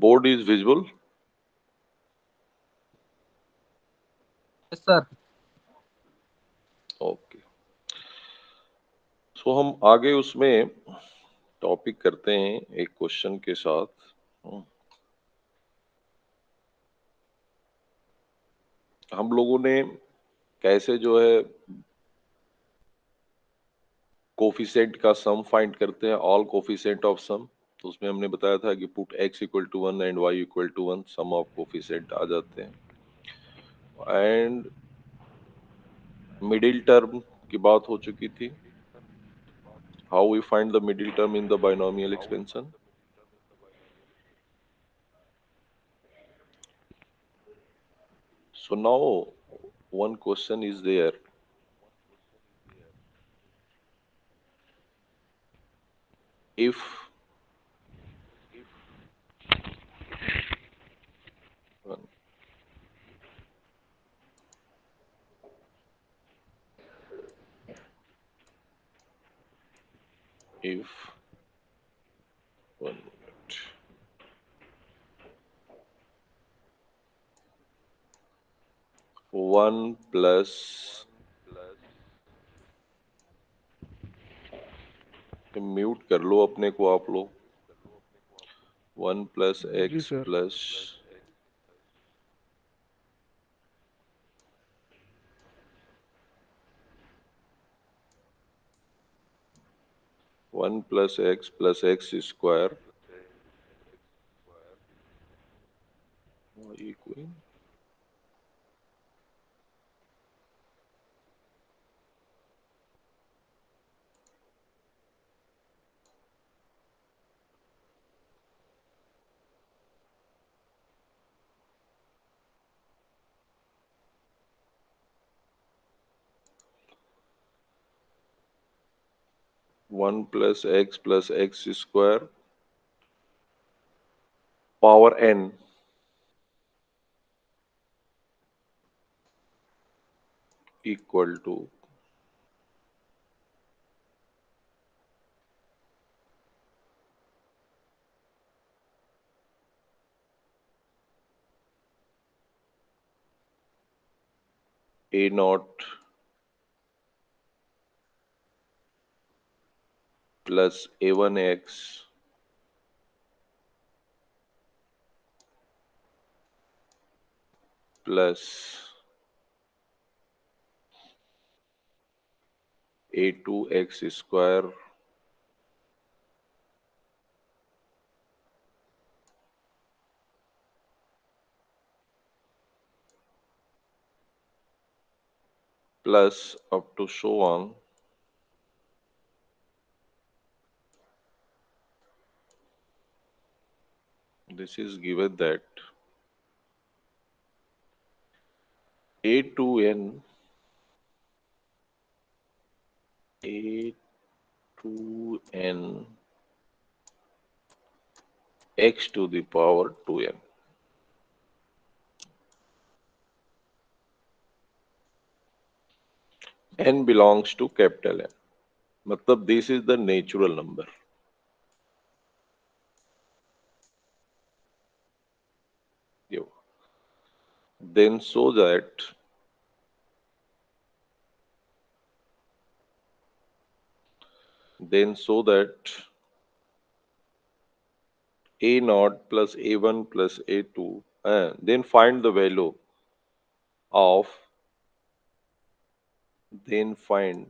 Board is visible. Yes, sir. Okay, so हम आगे उसमें टॉपिक करते हैं एक क्वेश्चन के साथ। हम लोगों ने कैसे जो है कोफिशिएंट का सम फाइंड करते हैं, ऑल कोफिशिएंट ऑफ सम। तो उसमें हमने बताया था कि put x equal to 1 and y equal to 1, sum of coefficient आ जाते हैं। एंड मिडिल टर्म की बात हो चुकी थी, how we find the middle term in the binomial expansion. So now one question is there. If if one minute, 1 plus mute कर लो अपने को आप लोग, 1 plus g x sir. Plus 1 plus x square equal 1 plus x square power n equal to a naught plus a1 x plus a2 x square plus up to so on this is given that a2n a2n x to the power 2n n belongs to capital N, मतलब this is the natural number. Yo. Then so that a naught plus a1 plus a2, then find the value of, then find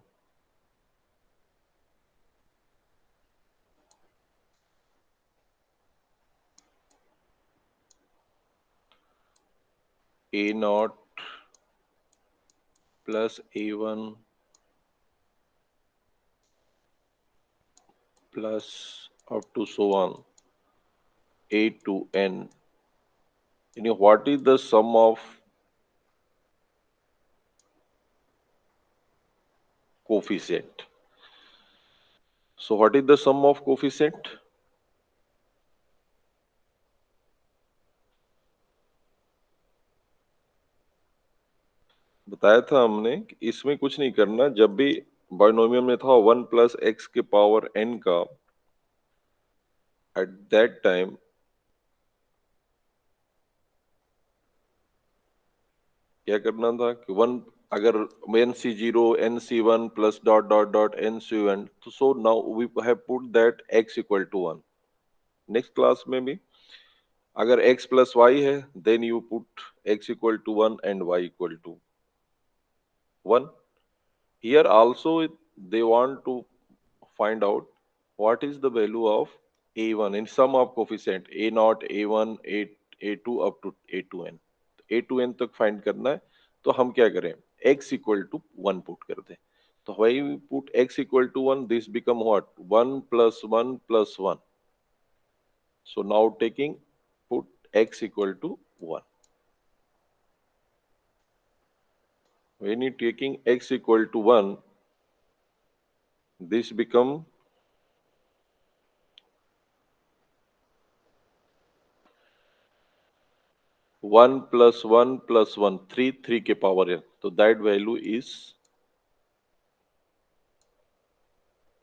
a naught plus a1 plus up to so on a to n. You know what is the sum of coefficient? So what is the sum of coefficient? बताया था हमने कि इसमें कुछ नहीं करना, जब भी बाइनोमियल में था 1 प्लस एक्स के पावर n का, एट दैट टाइम क्या करना था कि वन, अगर nc0 nc1 plus dot dot dot nc1, तो so now we have put that x equal to 1। Next class में भी अगर x प्लस वाई है, then you put x equal to 1 and y equal to 1। Here also they want to find out what is the value of a1 in sum of coefficient a naught a1 a2 up to a2n। a to n तक find करना है, तो हम क्या करें, x equal to 1 put कर दें। तो why we put x equal to 1, this become what, 1 plus 1 plus 1। So now taking put x equal to 1, when you taking x equal to 1, this become 1 plus 1 plus 1, 3, 3 के power n, तो that value is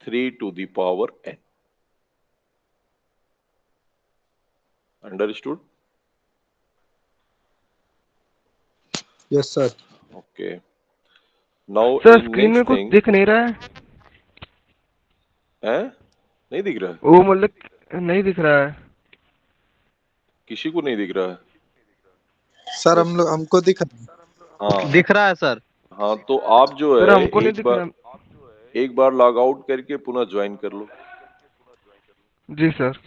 3 to the power n। Understood? Yes sir. Okay. Now sir in screen में next कुछ thing, दिख नहीं रहा है। है नहीं दिख रहा है, वो मतलब नहीं दिख रहा है। किसी को नहीं दिख रहा है सर बस। हमको दिख हाँ दिख रहा है सर। हाँ, तो आप जो सर है हमको नहीं दिख रहा। एक बार लॉग आउट करके पुनः ज्वाइन कर लो। जी सर।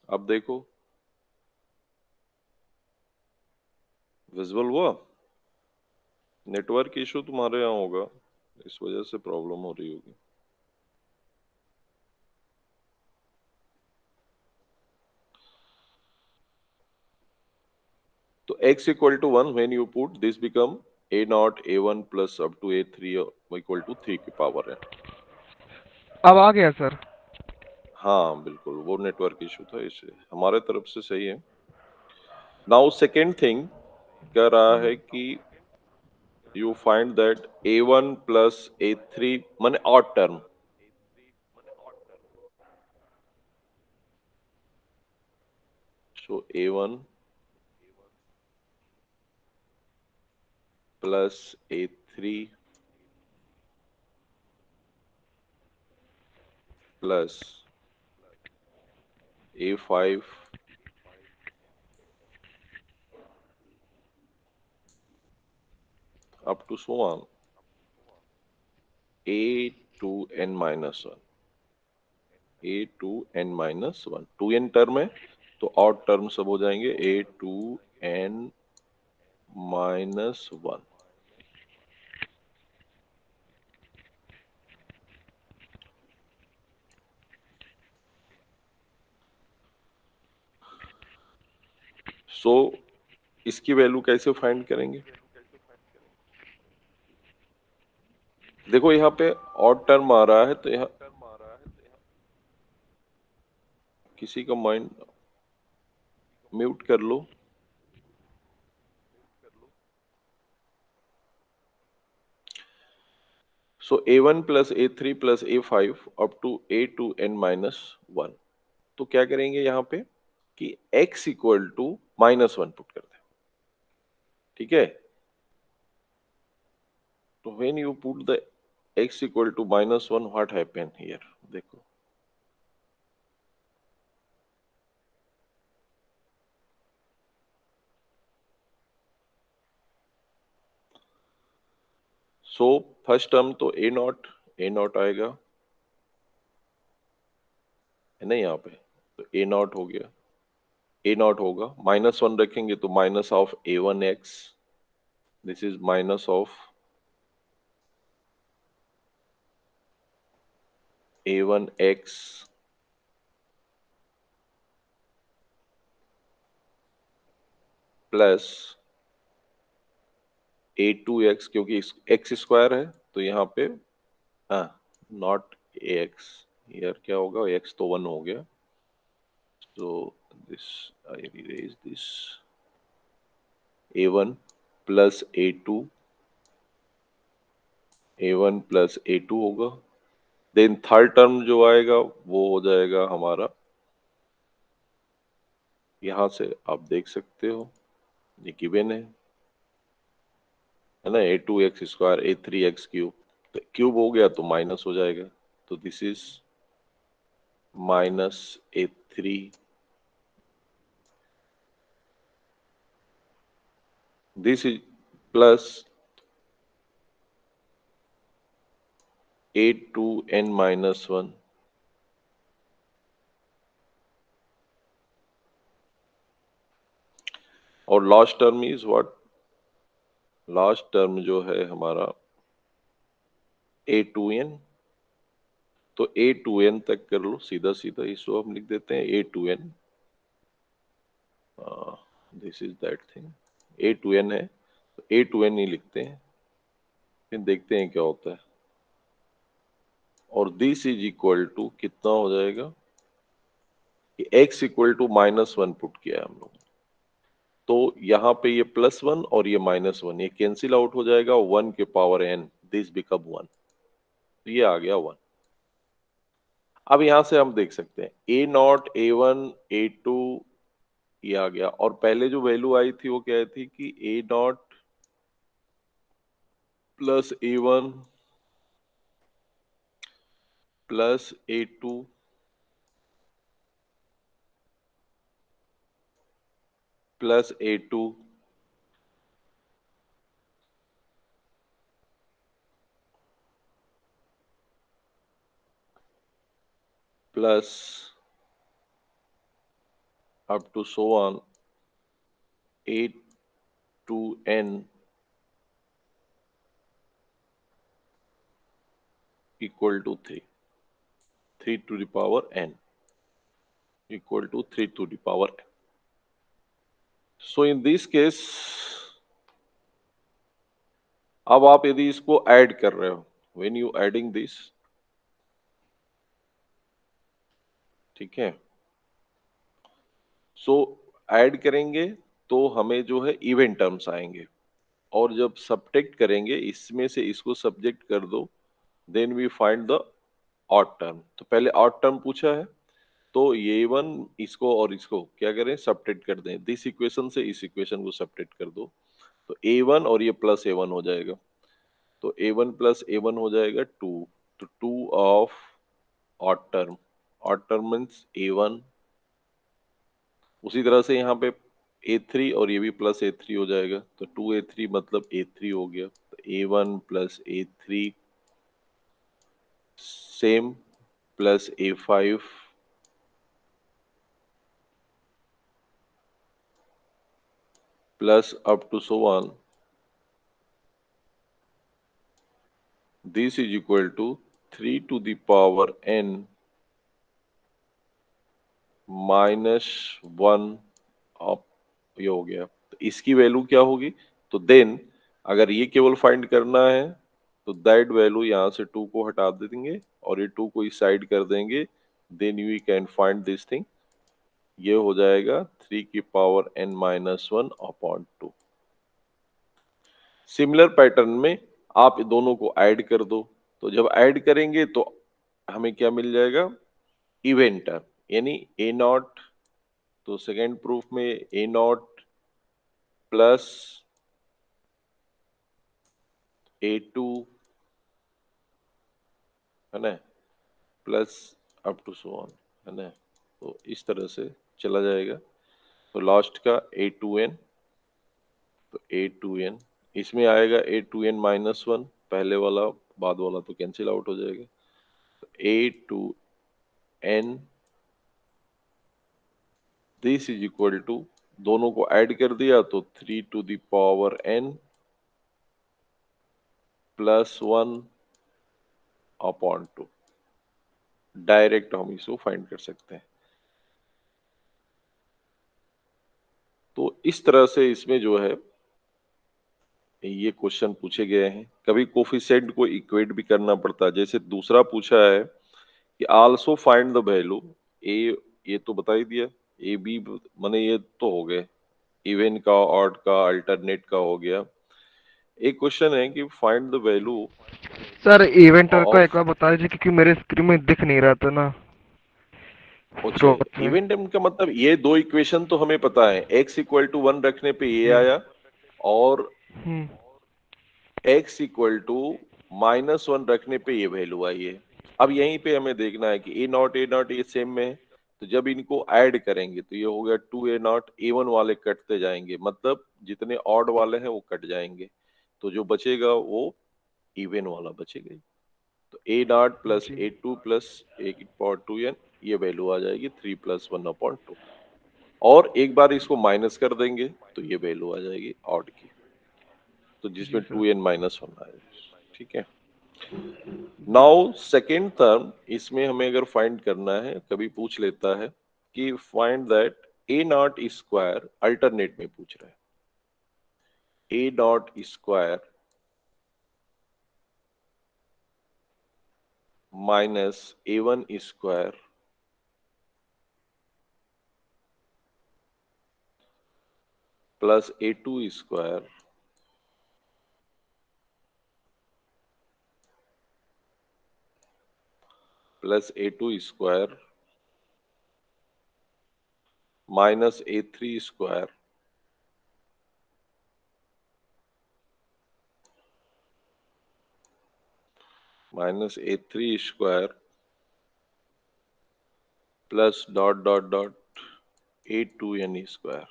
अब देखो, विजुअल हुआ। नेटवर्क इशू तुम्हारे यहाँ होगा, इस वजह से प्रॉब्लम हो रही होगी। तो x equal to 1 when you put this become a naught a1 plus up to a3 equal to 3 की पावर n। अब आ गया सर। हाँ बिल्कुल, वो नेटवर्क इशू था, इससे हमारे तरफ से सही है। नाउ सेकेंड थिंग कह रहा है कि you find that a1 plus a3 माने odd term. So a1 plus a3 plus a5 up to so on a to n minus 1, a to n minus 1, 2n term है तो odd term सब हो जाएंगे a to n माइनस 1। सो इसकी value कैसे find करेंगे, देखो यहाँ पे ऑड टर्म आ रहा है, तो यहाँ किसी का माइंड म्यूट कर लो। So a1 plus a3 plus a5 up to a to n minus 1। तो क्या करेंगे यहाँ पे कि x equal to minus 1 put करते हैं, ठीक है। तो when you put the x equal to minus 1, what happen here, देखो सो फर्स्ट टर्म तो a नॉट आएगा, है ना यहाँ पे, तो a नॉट हो गया, a नॉट होगा, माइनस 1 रखेंगे तो minus of a1x, this is minus of a1x plus a2x, क्योंकि x स्क्वायर है तो यहाँ पे नॉट ax, यार क्या होगा, x तो 1 हो गया, so this I erase this, a1 plus a2, a1 plus a2 होगा। देन थर्ड टर्म जो आएगा वो हो जाएगा हमारा, यहां से आप देख सकते हो ये गिवन है ना, a2x² a3x³ तो क्यूब हो गया तो माइनस हो जाएगा, तो this is minus a3, this is plus a2n-1, और last term is what, last term जो है हमारा a2n, तो a2n तक कर लो, सीधा सीधा इसको हम लिख देते हैं a2n, this is that thing, a2n है तो a2n ही लिखते हैं, फिर देखते हैं क्या होता है, और दिस इज इक्वल टू कितना हो जाएगा कि x इक्वल टू -1 पुट किया है हम लोग, तो यहाँ पे ये +1 और ये -1 ये कैंसिल आउट हो जाएगा, 1 के पावर n, दिस बिकम 1, ये आ गया 1। अब यहां से हम देख सकते हैं a0 a1 a2 ये आ गया, और पहले जो वैल्यू आई थी वो क्या थी कि a0 plus a1 plus a2 plus a2 plus up to so on a2n equal to 3 to the power n equal to 3 to the power n. So in this case, अब आप यदि इसको ऐड कर रहे हो, when you adding this, ठीक है, सो add करेंगे तो हमें जो है इवन टर्म्स आएंगे, और जब सब्ट्रैक्ट करेंगे इसमें से इसको सब्जेक्ट कर दो, then we find the odd term. तो पहले ऑड टर्म पूछा है तो ये वन इसको और इसको क्या करें, सब्ट्रैक्ट कर दें, दिस इक्वेशन से इस इक्वेशन को सब्ट्रैक्ट कर दो, तो a1 और ये प्लस a1 हो जाएगा, तो a1 प्लस a1 हो जाएगा 2, तो 2 of odd term means a1, उसी तरह से यहाँ पे a3 और ये भी प्लस a3 हो जाएगा, तो 2a3 मतलब a3 हो गया, तो a1 plus a3 same plus a5 plus up to so on, this is equal to 3 to the power n -1 of, ये हो गया, तो इसकी वैल्यू क्या होगी, तो देन अगर ये केवल फाइंड करना है तो दैट वैल्यू यहाँ से 2 को हटा देंगे और ये 2 को इस साइड कर देंगे, then we can find this thing, ये हो जाएगा 3 की पावर n-1/2। सिमिलर पैटर्न में आप दोनों को ऐड कर दो, तो जब ऐड करेंगे तो हमें क्या मिल जाएगा, इवन टर्म, यानी a0, तो सेकेंड प्रूफ में a0 प्लस a2 है ना, plus up to so on, है ना, तो इस तरह से चला जाएगा, तो लास्ट का a2n, तो a2n इसमें आएगा a2n-1, पहले वाला बाद वाला तो कैंसिल आउट हो जाएगा, तो a2n this is equal to, दोनों को ऐड कर दिया तो 3 to the power n plus 1/2, direct हम इसको फाइंड कर सकते हैं। तो इस तरह से इसमें जो है ये क्वेश्चन पूछे गए हैं। कभी कोफिशिएंट को इक्वेट भी करना पड़ता है, जैसे दूसरा पूछा है कि आल्सो फाइंड द वैल्यू ए, ये तो बता ही दिया। ए बी माने ये तो हो गए, इवन का, ऑड का, अल्टरनेट का हो गया। एक क्वेश्चन है कि find the value sir event का ऑफ, एक बार बता दीजिए क्योंकि मेरे स्क्रीन में दिख नहीं रहा था ना अच्छा शुरुआत में। इवेंट का मतलब ये दो इक्वेशन तो हमें पता है, x इक्वल टू 1 रखने पे ये हम्म आया, और हम्म x इक्वल टू -1 रखने पे ये वैल्यू आई है। अब यहीं पे हमें देखना है कि ए नॉट ये सेम में है, तो जब इनको ऐड करेंगे तो ये हो गया 2a0, A1 वाले कटते जाएंगे, मतलब जितने ऑड वाले हैं वो कट जाएंगे, तो जो बचेगा वो इवन वाला बचेगा। तो a0 प्लस जी a2 प्लस a/2n, ये वैल्यू आ जाएगी 3+1/2। और एक बार इसको माइनस कर देंगे तो ये वैल्यू आ जाएगी ऑड की, तो जी जिसमें सर। 2n-1 आएगा। ठीक है। नाउ सेकेंड टर्म, इसमें हमें अगर फाइंड करना है, कभी पूछ लेता है कि find that a not square, alternate में पूछ रहा है, a not square minus a1 square plus a2 square plus a2 square minus a3 square minus a3 square plus dot dot dot a2n square,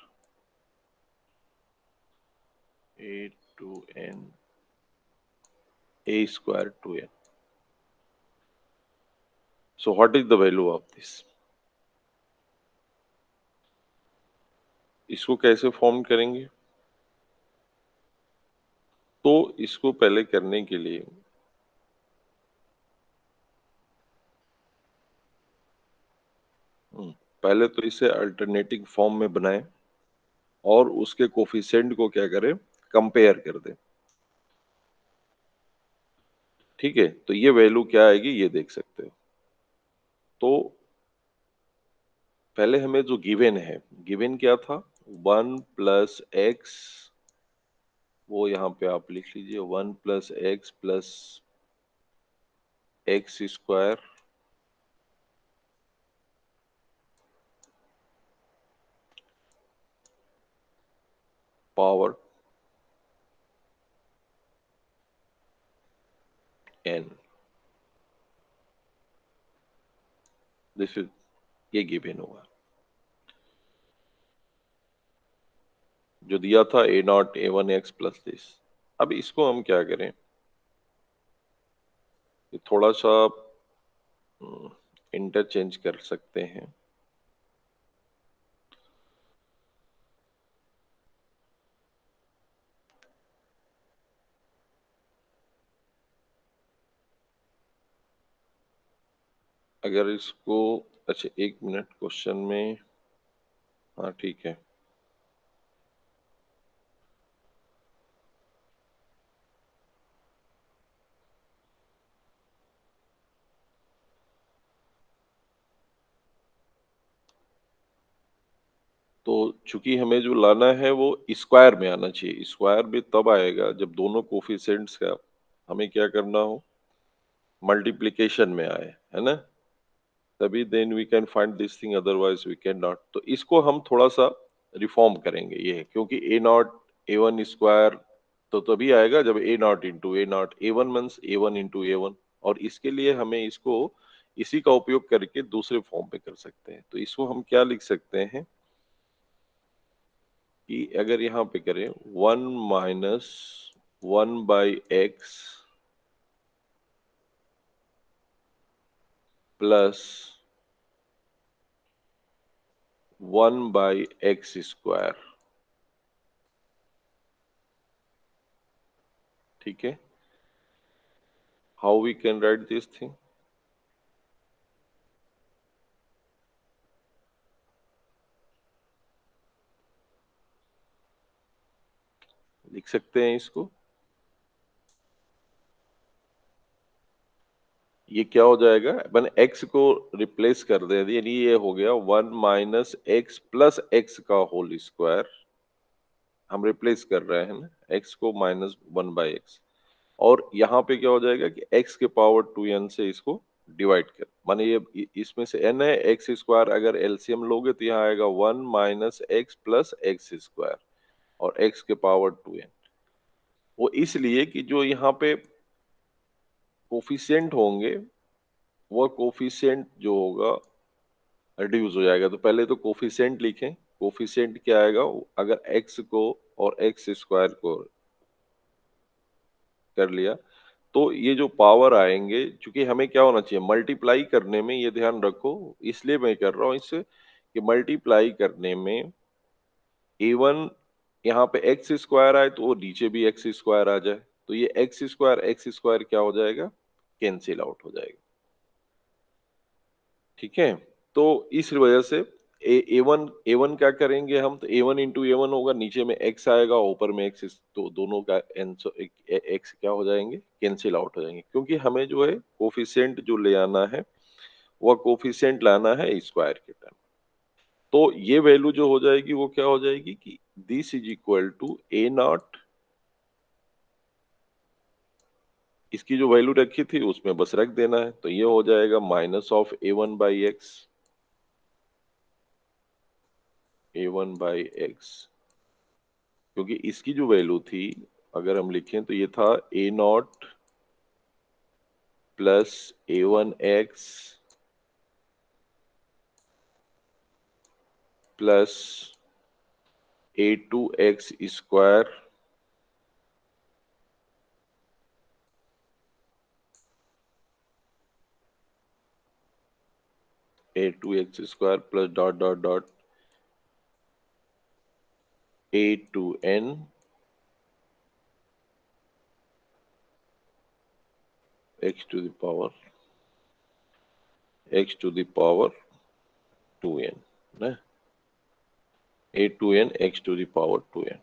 a2n a square 2n। So what is the value of this? इसको कैसे form करेंगे? तो इसको पहले करने के लिए पहले तो इसे अल्टरनेटिव फॉर्म में बनाएं और उसके कोफिशिएंट को क्या करें, कंपेयर कर दें। ठीक है, तो ये वैल्यू क्या आएगी ये देख सकते हो। तो पहले हमें जो गिवन है, गिवन क्या था, 1+x, वो यहाँ पे आप लिख लीजिए, 1+x plus x square power n, this is, ये गिवन हुआ जो दिया था a0 a1x प्लस दिस। अब इसको हम क्या करें, ये थोड़ा सा इंटरचेंज कर सकते हैं। अगर इसको, अच्छा एक मिनट, क्वेश्चन में, हाँ ठीक है, तो चूंकि हमें जो लाना है वो स्क्वायर में आना चाहिए। स्क्वायर में तब आएगा जब दोनों कोफिशिएंट्स का हमें क्या करना हो, मल्टीप्लिकेशन में आए, है ना, तभी then we can find this thing, otherwise we can not. तो इसको हम थोड़ा सा रिफॉर्म करेंगे, ये क्योंकि a0 a1 स्क्वायर तो तभी आएगा जब a0 into a0, a1 means a1 into a1, और इसके लिए हमें इसको इसी का उपयोग करके दूसरे फॉर्म पे कर सकते हैं। तो इसको हम क्या लिख सकते हैं कि अगर यहाँ पे करें 1-1/x प्लस 1/x स्क्वायर, ठीक है, how we can write this thing, लिख सकते हैं इसको ये क्या हो जाएगा, मैंने x को रिप्लेस कर दे, यानी ये हो गया 1 माइनस एक्स प्लस एक्स का होल स्क्वायर, हम रिप्लेस कर रहे हैं ना x को माइनस 1/x, और यहाँ पे क्या हो जाएगा कि x के पावर 2n से इसको डिवाइड कर, माने ये इसमें से n है, एक्स स्क्वायर अगर एलसीएम लोगे तो यहाँ आएगा 1 minus x plus x square और x के पावर 2n। वो इसलिए कि जो यहाँ पे कोफिशिएंट होंगे वो कोफिशिएंट जो होगा रिड्यूस हो जाएगा। तो पहले तो कोफिशिएंट लिखें, कोफिशिएंट क्या आएगा, अगर x को और एक्स स्क्वायर को कर लिया तो ये जो पावर आएंगे, चूंकि हमें क्या होना चाहिए मल्टीप्लाई करने में, ये ध्यान रखो, इसलिए मैं कर रहा हूँ इससे कि मल्टीप्लाई करने में a1 यहाँ पे एक्स स्क्वायर आए तो वो नीचे भी एक्स स्क्वायर आ जाए, तो ये एक्स स्क्वायर क्या हो जाएगा, कैंसिल आउट हो जाएगा। ठीक है, तो इस वजह से ए वन क्या करेंगे हम, तो ए वन इंटू ए वन होगा, नीचे में एक्स आएगा ऊपर में एक्स, तो दोनों का एक्स क्या हो जाएंगे, कैंसिल आउट हो जाएंगे, क्योंकि हमें जो है कोफिशिएंट जो ले आना है वह कोफिशिएंट लाना है स्क्वायर के टर्म। तो ये वैल्यू जो हो जाएगी वो क्या हो जाएगी कि this is equal to a naught, इसकी जो वैल्यू रखी थी उसमें बस रख देना है, तो ये हो जाएगा माइनस ऑफ a1/x, a1/x, क्योंकि इसकी जो वैल्यू थी अगर हम लिखें तो ये था a not plus a1x plus a2x square a2x square plus dot dot dot a2n x to the power 2n ना, a2n x to the power 2n।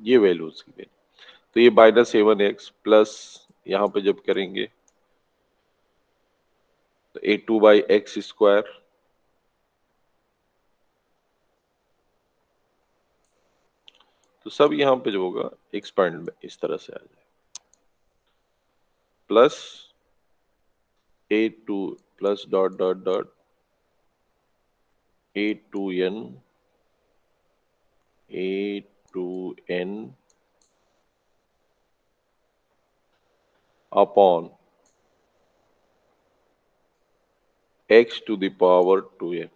ये वैल्यूज की वैल्यू, तो ये -a1x प्लस यहाँ पे जब करेंगे तो a2/x स्क्वायर, तो सब यहाँ पे जो होगा एक्सपेंड में इस तरह से आ जाए, plus a2 plus dot dot dot a2n upon x to the power 2n,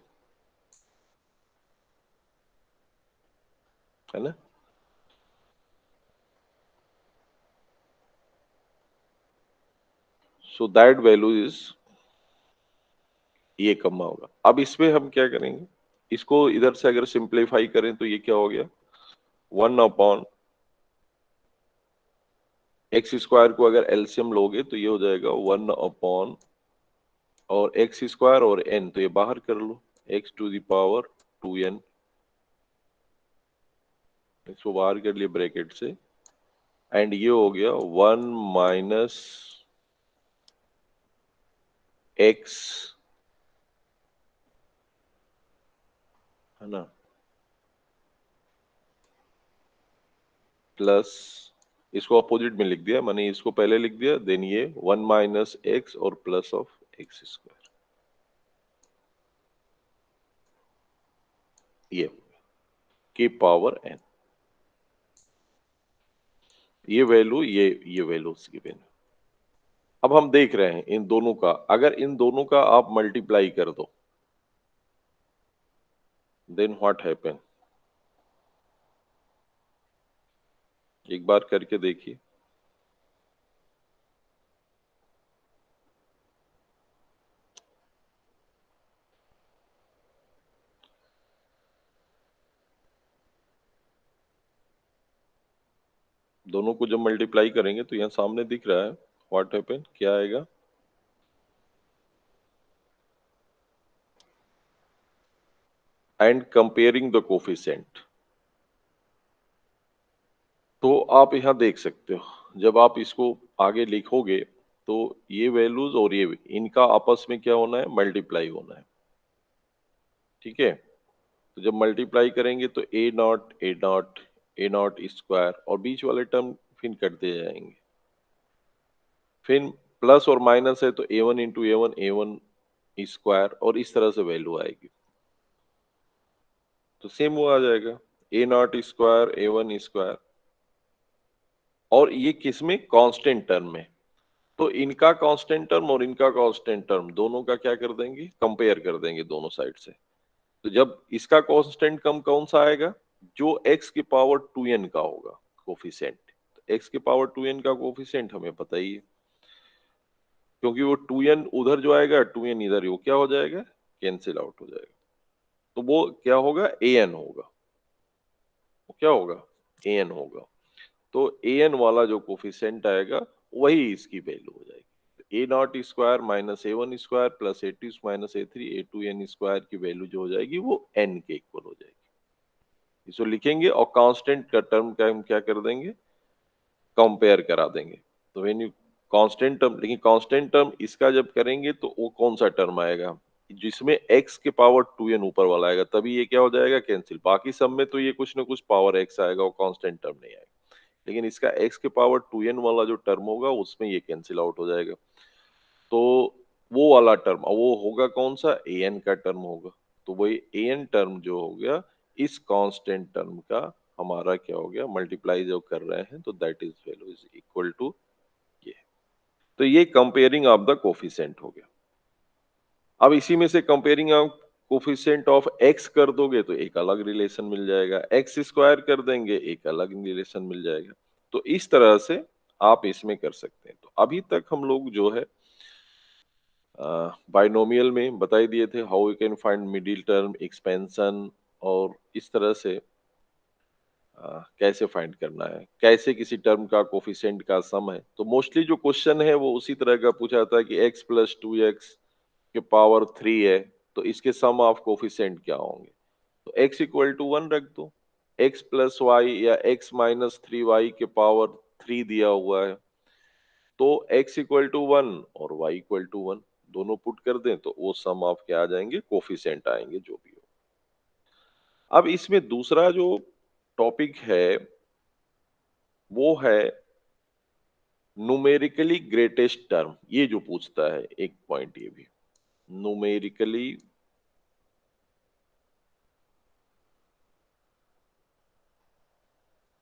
है ना। सो दैट वैल्यू इज, ये कम होगा। अब इसमें हम क्या करेंगे, इसको इधर से अगर सिंप्लीफाई करें तो ये क्या हो गया, 1 अपॉन एक्स स्क्वायर को अगर एलसीएम लोगे तो ये हो जाएगा 1 अपॉन और एक्स स्क्वायर और n, तो ये बाहर कर लो x to the power 2n, इसको बाहर कर लिए ब्रैकेट से, एंड ये हो गया 1 माइनस एक्स, है ना, प्लस, इसको अपोजिट में लिख दिया, मैंने इसको पहले लिख दिया, देन ये 1 माइनस एक्स और प्लस ऑफ एक्स स्क्वायर, ये की पावर n, ये वैल्यू, ये वैल्यू गिवन। अब हम देख रहे हैं इन दोनों का, अगर इन दोनों का आप मल्टीप्लाई कर दो देन व्हाट हैपन, एक बार करके देखिए। दोनों को जब मल्टीप्लाई करेंगे तो यहाँ सामने दिख रहा है व्हाट हैपन, क्या आएगा, एंड कंपेयरिंग द कोफिशिएंट, तो आप यहाँ देख सकते हो, जब आप इसको आगे लिखोगे तो ये वैल्यूज और ये इनका आपस में क्या होना है, मल्टीप्लाई होना है। ठीक है, तो जब मल्टीप्लाई करेंगे तो ए नॉट स्क्वायर और बीच वाले टर्म फिर कटते जाएंगे। फिर प्लस और माइनस है तो ए वन इंटू ए वन स्क्वायर और इस तरह से वैल्यू आएगी। तो सेम वो आ जाएगा a not square a one square, और ये किस में, कांस्टेंट टर्म में। तो इनका कांस्टेंट टर्म और इनका कांस्टेंट टर्म दोनों का क्या कर देंगे, कंपेयर कर देंगे दोनों साइड से। तो जब इसका कांस्टेंट कम कौन सा आएगा, जो x की पावर 2n का होगा कोफिशिएंट। तो x की पावर 2n का कोफिशिएंट हमें पता ही है, क्योंकि वो 2n उधर जो आएगा 2n इधर ही, वो क्या हो जाएगा, कैंसिल आउट हो जाएगा। तो वो क्या होगा, an होगा। वो क्या होगा, an होगा। तो an वाला जो कोफिशिएंट आएगा वही इसकी वैल्यू हो जाएगी। A not square minus a one square plus a two minus a three a two n square की वैल्यू जो हो जाएगी वो n के इक्वल हो जाएगी। इसको लिखेंगे और कांस्टेंट का टर्म का हम क्या कर देंगे, कंपेयर करा देंगे। तो व्हेन यू कांस्टेंट टर्म, लेकिन कांस्टेंट टर्म इसका जब करेंगे तो वो कौन सा टर्म आएगा, जिसमें x के पावर 2n ऊपर वाला आएगा, तभी ये क्या हो जाएगा, कैंसिल। बाकी सब में तो ये कुछ ना कुछ पावर x आएगा, वो कांस्टेंट टर्म नहीं आएगा। लेकिन इसका x के पावर 2n वाला जो टर्म होगा उसमें ये कैंसिल आउट हो जाएगा। तो वो वाला टर्म वो होगा कौन सा, an का टर्म होगा। तो वही an टर्म जो हो गया इस कांस्टेंट टर्म का हमारा क्या हो गया, मल्टीप्लाई जो कर रहे हैं तो that is value is equal to ये। तो ये कंपेयरिंग ऑफ द कोफिशिएंट हो गया। अब इसी में से comparing of coefficient of x कर दोगे तो एक अलग रिलेशन मिल जाएगा, एक्स स्क्वायर कर देंगे एक अलग रिलेशन मिल जाएगा। तो इस तरह से आप इसमें कर सकते हैं। तो अभी तक हम लोग जो है बाइनोमियल में बता ही दिए थे, how you can find middle term, expansion, और इस तरह से कैसे फाइंड करना है, कैसे किसी टर्म का कोफिशिएंट का सम है। तो मोस्टली जो क्वेश्चन है वो उसी तरह का पूछा था कि x प्लस टू एक्स के पावर 3 है तो इसके सम ऑफ कोफिशिएंट क्या होंगे। तो x इक्वल टू 1 रख दो, x प्लस वाई या x माइनस 3y के पावर 3 दिया हुआ है, तो x इक्वल टू 1 और y इक्वल टू 1 दोनों पुट कर दें तो वो सम ऑफ क्या आ जाएंगे, कोफिशिएंट आएंगे जो भी हो। अब इसमें दूसरा जो टॉपिक है वो है न्यूमेरिकली ग्रेटेस्ट टर्म। ये जो पूछता है एक पॉइंट, ये भी numerically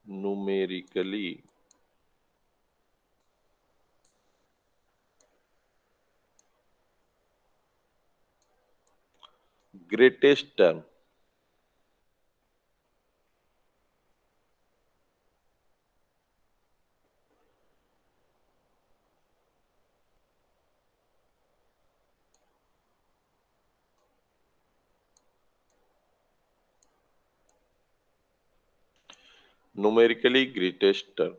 numerically greatest term. Numerically greatest term,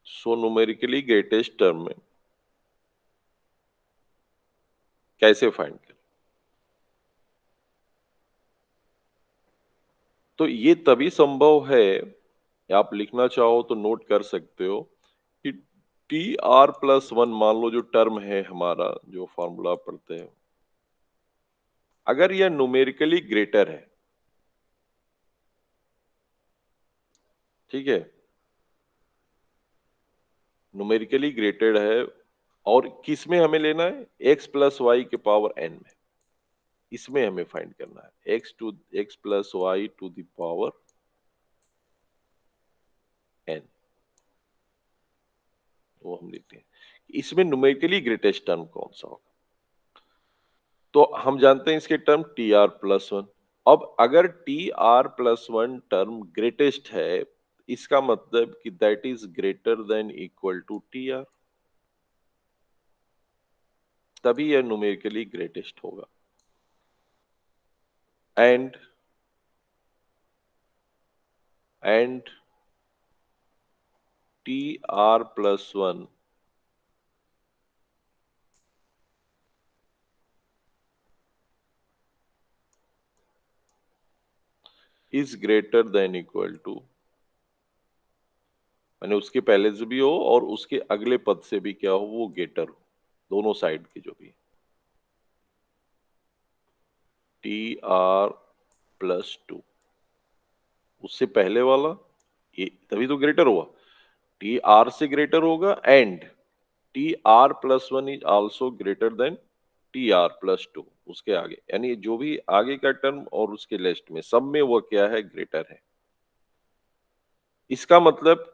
so numerically greatest term में कैसे फाइंड करें। तो ये तभी संभव है, आप लिखना चाहो तो नोट कर सकते हो कि टी आर प्लस वन, मान लो जो टर्म है हमारा जो फॉर्मूला पढ़ते हैं, अगर यह न्यूमेरिकली ग्रेटर है, ठीक है, न्यूमेरिकली ग्रेटेड है, और किस में हमें लेना है, एक्स प्लस वाई के पावर एन में, इसमें हमें फाइंड करना है x plus y to the power n. वो हम लिखते हैं इसमें न्यूमेरिकली ग्रेटेस्ट टर्म कौन सा होगा। तो हम जानते हैं इसके term T R plus one. अब अगर T R plus one term greatest है, इसका मतलब कि that is greater than equal to T R, तभी यह न्यूमेरिकली ग्रेटेस्ट होगा। And and T R plus one is greater than equal to, माने उसके पहले से भी हो और उसके अगले पद से भी क्या हो, वो ग्रेटर हो, दोनों साइड के जो भी, टी आर प्लस टू, उससे पहले वाला ये तभी तो ग्रेटर हुआ, टी आर से ग्रेटर होगा and T R plus one is also greater than T R plus two, उसके आगे यानी जो भी आगे का टर्म और उसके लिस्ट में सब में वो क्या है, ग्रेटर है। इसका मतलब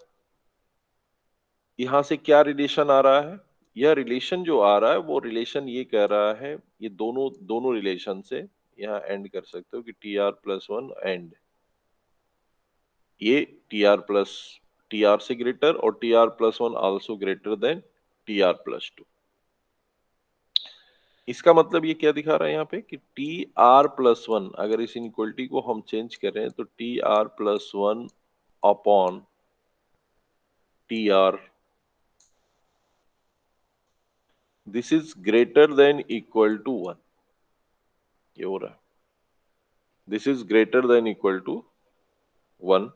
यहां से क्या रिलेशन आ रहा है, यह रिलेशन जो आ रहा है वो रिलेशन ये कह रहा है, ये दोनों दोनों रिलेशन से यहाँ एंड कर सकते हो कि T R plus one and ये टी आर से ग्रेटर और T R plus one also greater than T R plus two. इसका मतलब ये क्या दिखा रहा है यहाँ पे कि टी आर प्लस वन, अगर इस इनइक्वलिटी को हम चेंज करें तो T R plus one upon T R, this is greater than equal to one, ये हो रहा है, this is greater than equal to one,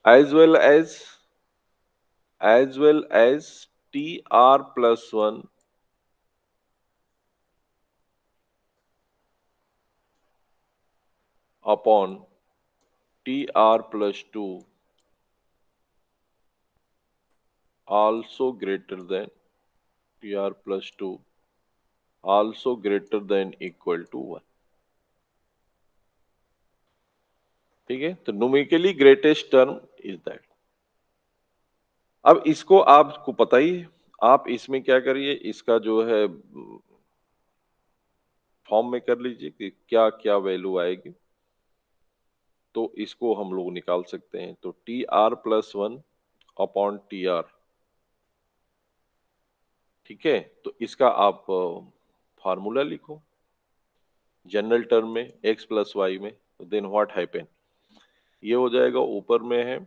as well as tr plus 1 upon tr plus 2 also greater than tr plus 2 also greater than equal to 1। ठीक है, तो numerically greatest term is that. अब इसको आपको पता ही है, आप इसमें क्या करिए, इसका जो है फॉर्म में कर लीजिए कि क्या क्या वैल्यू आएगी, तो इसको हम लोग निकाल सकते हैं। तो T R plus one upon T are, ठीक है, तो इसका आप फार्मूला लिखो जनरल टर्म में x प्लस वाई में, तो देन व्हाट हैपन, ये हो जाएगा ऊपर में है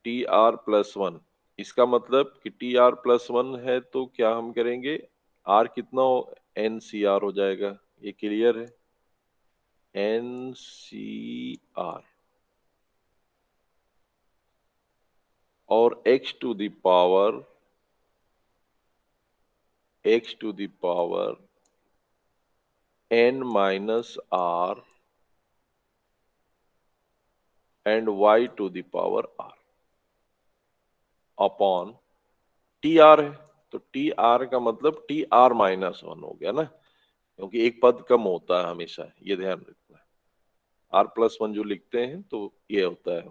टी आर प्लस वन, इसका मतलब कि टी आर प्लस वन है तो क्या हम करेंगे, आर कितना हो, एन सी आर हो जाएगा, ये क्लियर है, एन सी आर, और x to the power n minus r and y to the power r upon T R है, तो टी आर का मतलब टी आर माइनस वन हो गया ना, क्योंकि एक पद कम होता है हमेशा, ये ध्यान रखना है, आर प्लस वन जो लिखते हैं तो ये होता है,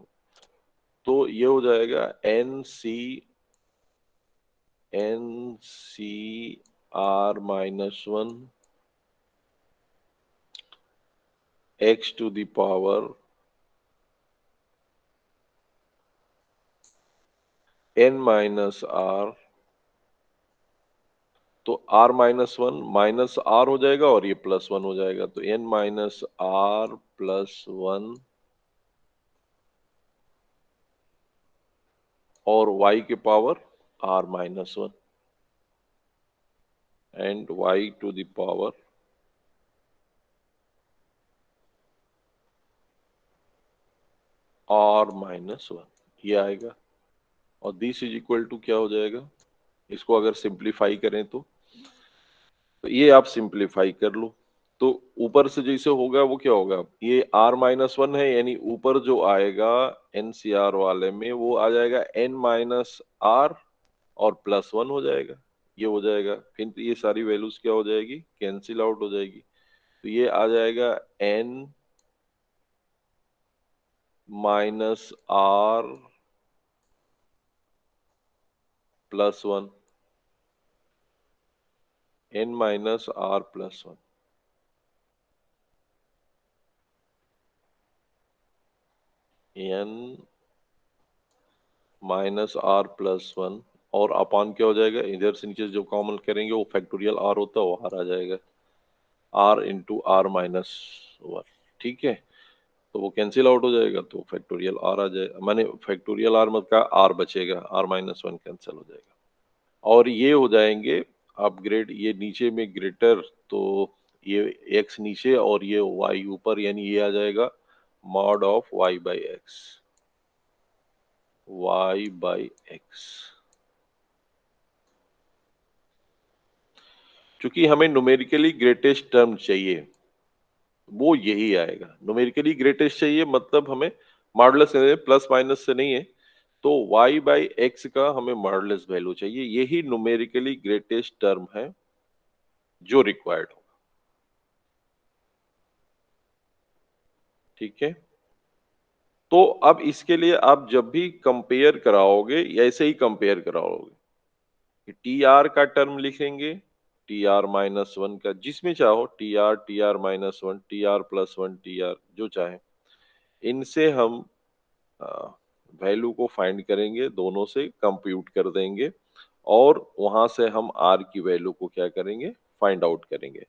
तो ये हो जाएगा n C r minus one x to the power n minus r, तो r minus one minus r हो जाएगा और ये प्लस वन हो जाएगा, तो n minus r plus one और y के power r minus one and y to the power r minus one, ये आएगा, और दिस इज इक्वल टू क्या हो जाएगा, इसको अगर सिंप्लीफाई करें तो ये आप सिंप्लीफाई कर लो, तो ऊपर से जैसे होगा वो क्या होगा, ये r माइनस वन है, यानी ऊपर जो आएगा NCR वाले में वो आ जाएगा n माइनस आर और प्लस वन हो जाएगा, ये हो जाएगा, फिर ये सारी वैल्यूज क्या हो जाएगी, कैंसिल आउट हो जाएगी, तो ये आ जाएगा n minus r plus one, n minus r plus one, n minus r plus one, और अपान क्या हो जाएगा, इधर से नीचे जो कॉमन करेंगे वो फैक्टोरियल आर होता है, वो आर आ जाएगा, r into r minus one, ठीक है, तो वो कैंसिल आउट हो जाएगा, तो फैक्टोरियल आर आ जाएगा, माने फैक्टोरियल आर मतलब का आर बचेगा, आर माइनस वन कैंसिल हो जाएगा, और ये हो जाएंगे अपग्रेड, ये नीचे में ग्रेटर, तो ये x नीचे और ये y ऊपर, यानी ये आ जाएगा mod of y by x, y by x. क्योंकि हमें न्यूमेरिकली ग्रेटेस्ट टर्म चाहिए, वो यही आएगा। न्यूमेरिकली ग्रेटेस्ट चाहिए मतलब हमें मॉडुलस प्लस माइनस से नहीं है, तो y बाई एक्स का हमें मॉडुलस वैल्यू चाहिए, यही न्यूमेरिकली ग्रेटेस्ट टर्म है जो रिक्वायर्ड होगा। ठीक है, तो अब इसके लिए आप जब भी कंपेयर कराओगे ऐसे ही कंपेयर कराओगे, टी आर का टर्म लिखेंगे, टी आर माइनस वन का, जिसमें चाहो T R minus one, T R plus one, T R जो चाहे, इनसे हम वैल्यू को फाइंड करेंगे, दोनों से कंप्यूट कर देंगे और वहां से हम आर की वैल्यू को क्या करेंगे, फाइंड आउट करेंगे।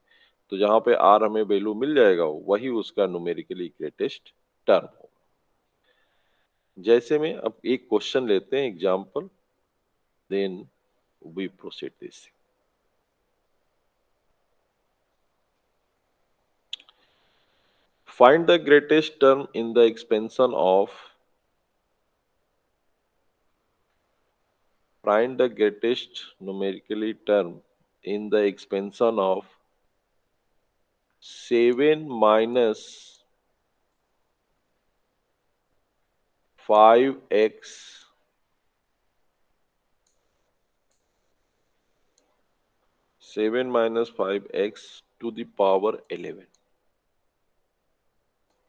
तो जहां पे आर हमें वैल्यू मिल जाएगा वही उसका न्यूमेरिकली ग्रेटेस्ट टर्म होगा। जैसे में अब एक क्वेश्चन लेते हैं example, then we proceed this. Find the greatest term in the expansion of, find the greatest numerically term in the expansion of 7 minus 5x 7 minus 5x to the power 11।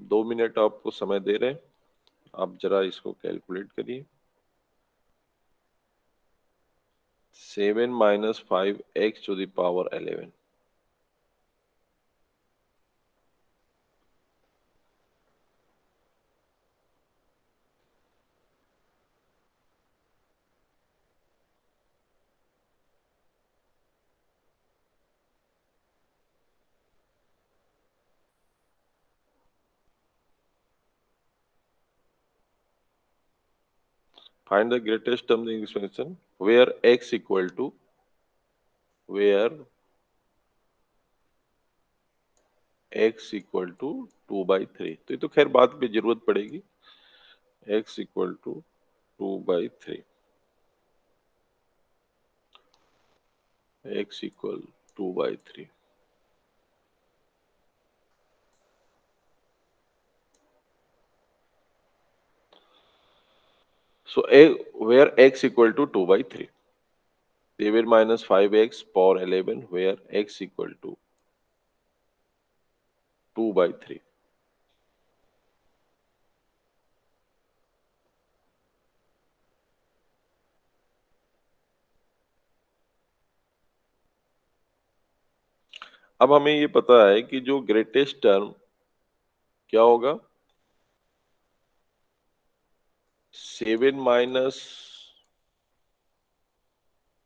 2 minute आपको समय दे रहे हैं, आप जरा इसको calculate करिए। 7 minus 5x to the power 11। Find the greatest term in the expansion where x equal to, where x equal to 2/3। तो ये तो खैर बाद में जरूरत पड़ेगी, x equal to 2/3, x equal 2/3। So where x equal to 2/3, 7 minus 5x power 11 where x equal to 2/3। अब हमें ये पता है कि जो ग्रेटेस्ट टर्म क्या होगा, 7 minus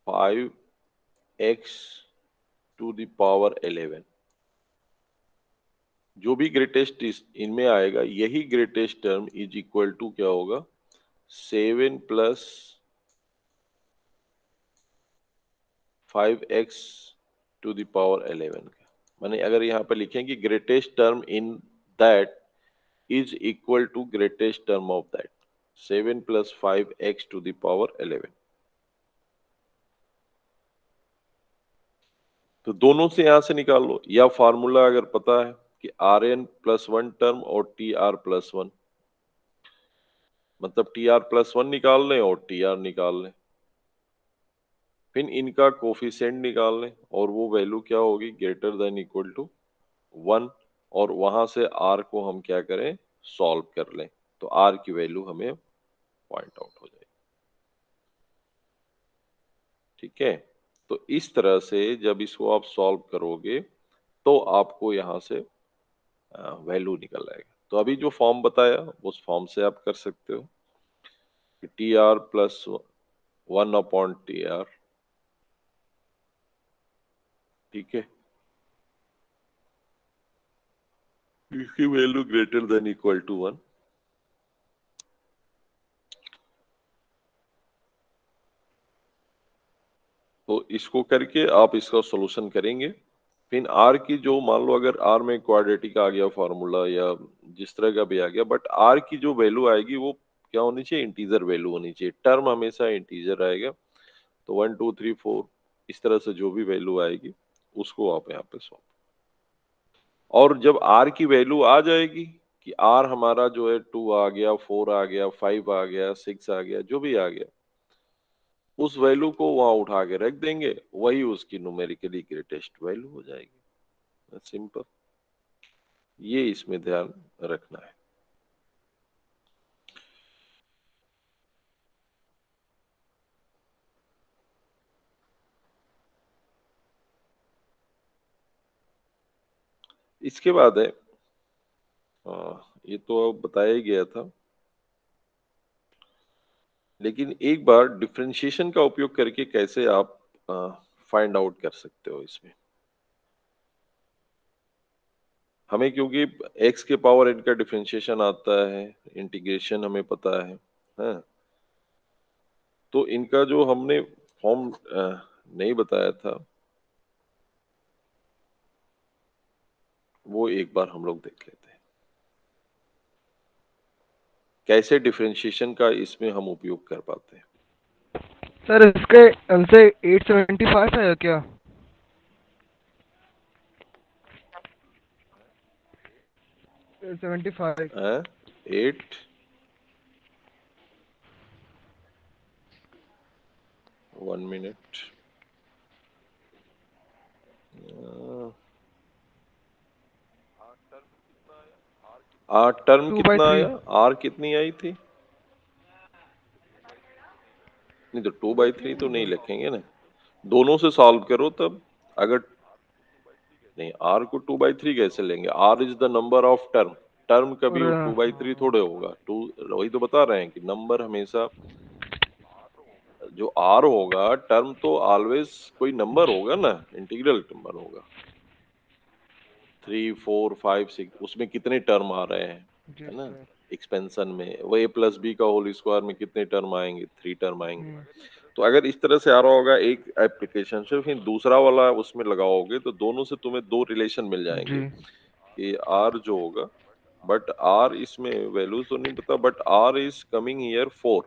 5x to the power 11। जो भी ग्रेटेस्ट इनमें आएगा यही greatest term is equal to क्या होगा, 7 plus 5x to the power 11 का। माने अगर यहाँ पे लिखेंगे greatest term in that is equal to greatest term of that, 7 plus 5x to the power 11। तो दोनों से यहां से निकाल लो, या फार्मूला अगर पता है कि r n plus one term और टी आर प्लस वन, मतलब टी आर प्लस वन निकाल लें और टी आर निकाल लें, फिर इनका कोफिशिएंट निकाल लें और वो वैल्यू क्या होगी, ग्रेटर देन इक्वल टू 1, और वहां से आर को हम क्या करें, सॉल्व कर लें, तो आर की वैल्यू हमें पॉइंट आउट हो जाएगी। ठीक है, तो इस तरह से जब इसको आप सॉल्व करोगे तो आपको यहां से वैल्यू निकल आएगा। तो अभी जो फॉर्म बताया उस फॉर्म से आप कर सकते हो, टी आर प्लस 1/TR। ठीक है, इसकी value greater than equal to 1। तो इसको करके आप इसका सॉल्यूशन करेंगे, फिर आर की जो मान लो अगर आर में क्वाड्रेटिक आ गया फॉर्मूला या जिस तरह का भी आ गया, बट आर की जो वैल्यू आएगी वो क्या होनी चाहिए, इंटीजर वैल्यू होनी चाहिए। टर्म हमेशा इंटीजर आएगा, तो 1 2 3 4 इस तरह से जो भी वैल्यू आएगी उसको आप यहाँ पे सॉल्व। और जब आर की वैल्यू आ जाएगी कि आर हमारा जो है 2 आ गया, 4 आ गया, 5 आ गया, 6 आ गया, जो भी आ गया, उस वैल्यू को वहां उठा के रख देंगे, वही उसकी न्यूमेरिकली ग्रेटेस्ट वैल्यू हो जाएगी। सिंपल, ये इसमें ध्यान रखना है। इसके बाद है, ये तो अब बताया ही गया था, लेकिन एक बार डिफरेंशिएशन का उपयोग करके कैसे आप फाइंड आउट कर सकते हो इसमें। हमें क्योंकि x के पावर n का डिफरेंशिएशन आता है, इंटीग्रेशन हमें पता है, हाँ? तो इनका जो हमने फॉर्म नहीं बताया था, वो एक बार हम लोग देख लेते हैं कैसे डिफरेंशिएशन का इसमें हम उपयोग कर पाते हैं। सर इसके आंसर 875 है क्या? 875। 8 1 मिनट, टर्म 2/3। कितना आया, आर कितनी आई थी? नहीं तो 2/3 तो नहीं लिखेंगे ना, दोनों से सॉल्व करो तब। अगर नहीं, आर को 2/3 कैसे लेंगे, r is the number of term, term कभी और 2/3 थोड़े होगा। टू, वही तो बता रहे हैं कि नंबर हमेशा जो आर होगा, टर्म तो ऑलवेज कोई नंबर होगा ना, इंटीग्रल नंबर होगा। 3 4 5 6 उसमें कितने टर्म आ रहे हैं, जी है ना? सर। एक्सपेंशन में वो a प्लस बी का होल स्क्वायर में कितने टर्म आएंगे, 3 टर्म आएंगे। तो अगर इस तरह से आ रहा होगा एक एप्लीकेशन से, फिर दूसरा वाला उसमें लगाओगे तो दोनों से तुम्हें दो रिलेशन मिल जाएंगे जी कि आर जो होगा, बट आर इसमें वैल्यूज तो नहीं पता, but r is coming here 4।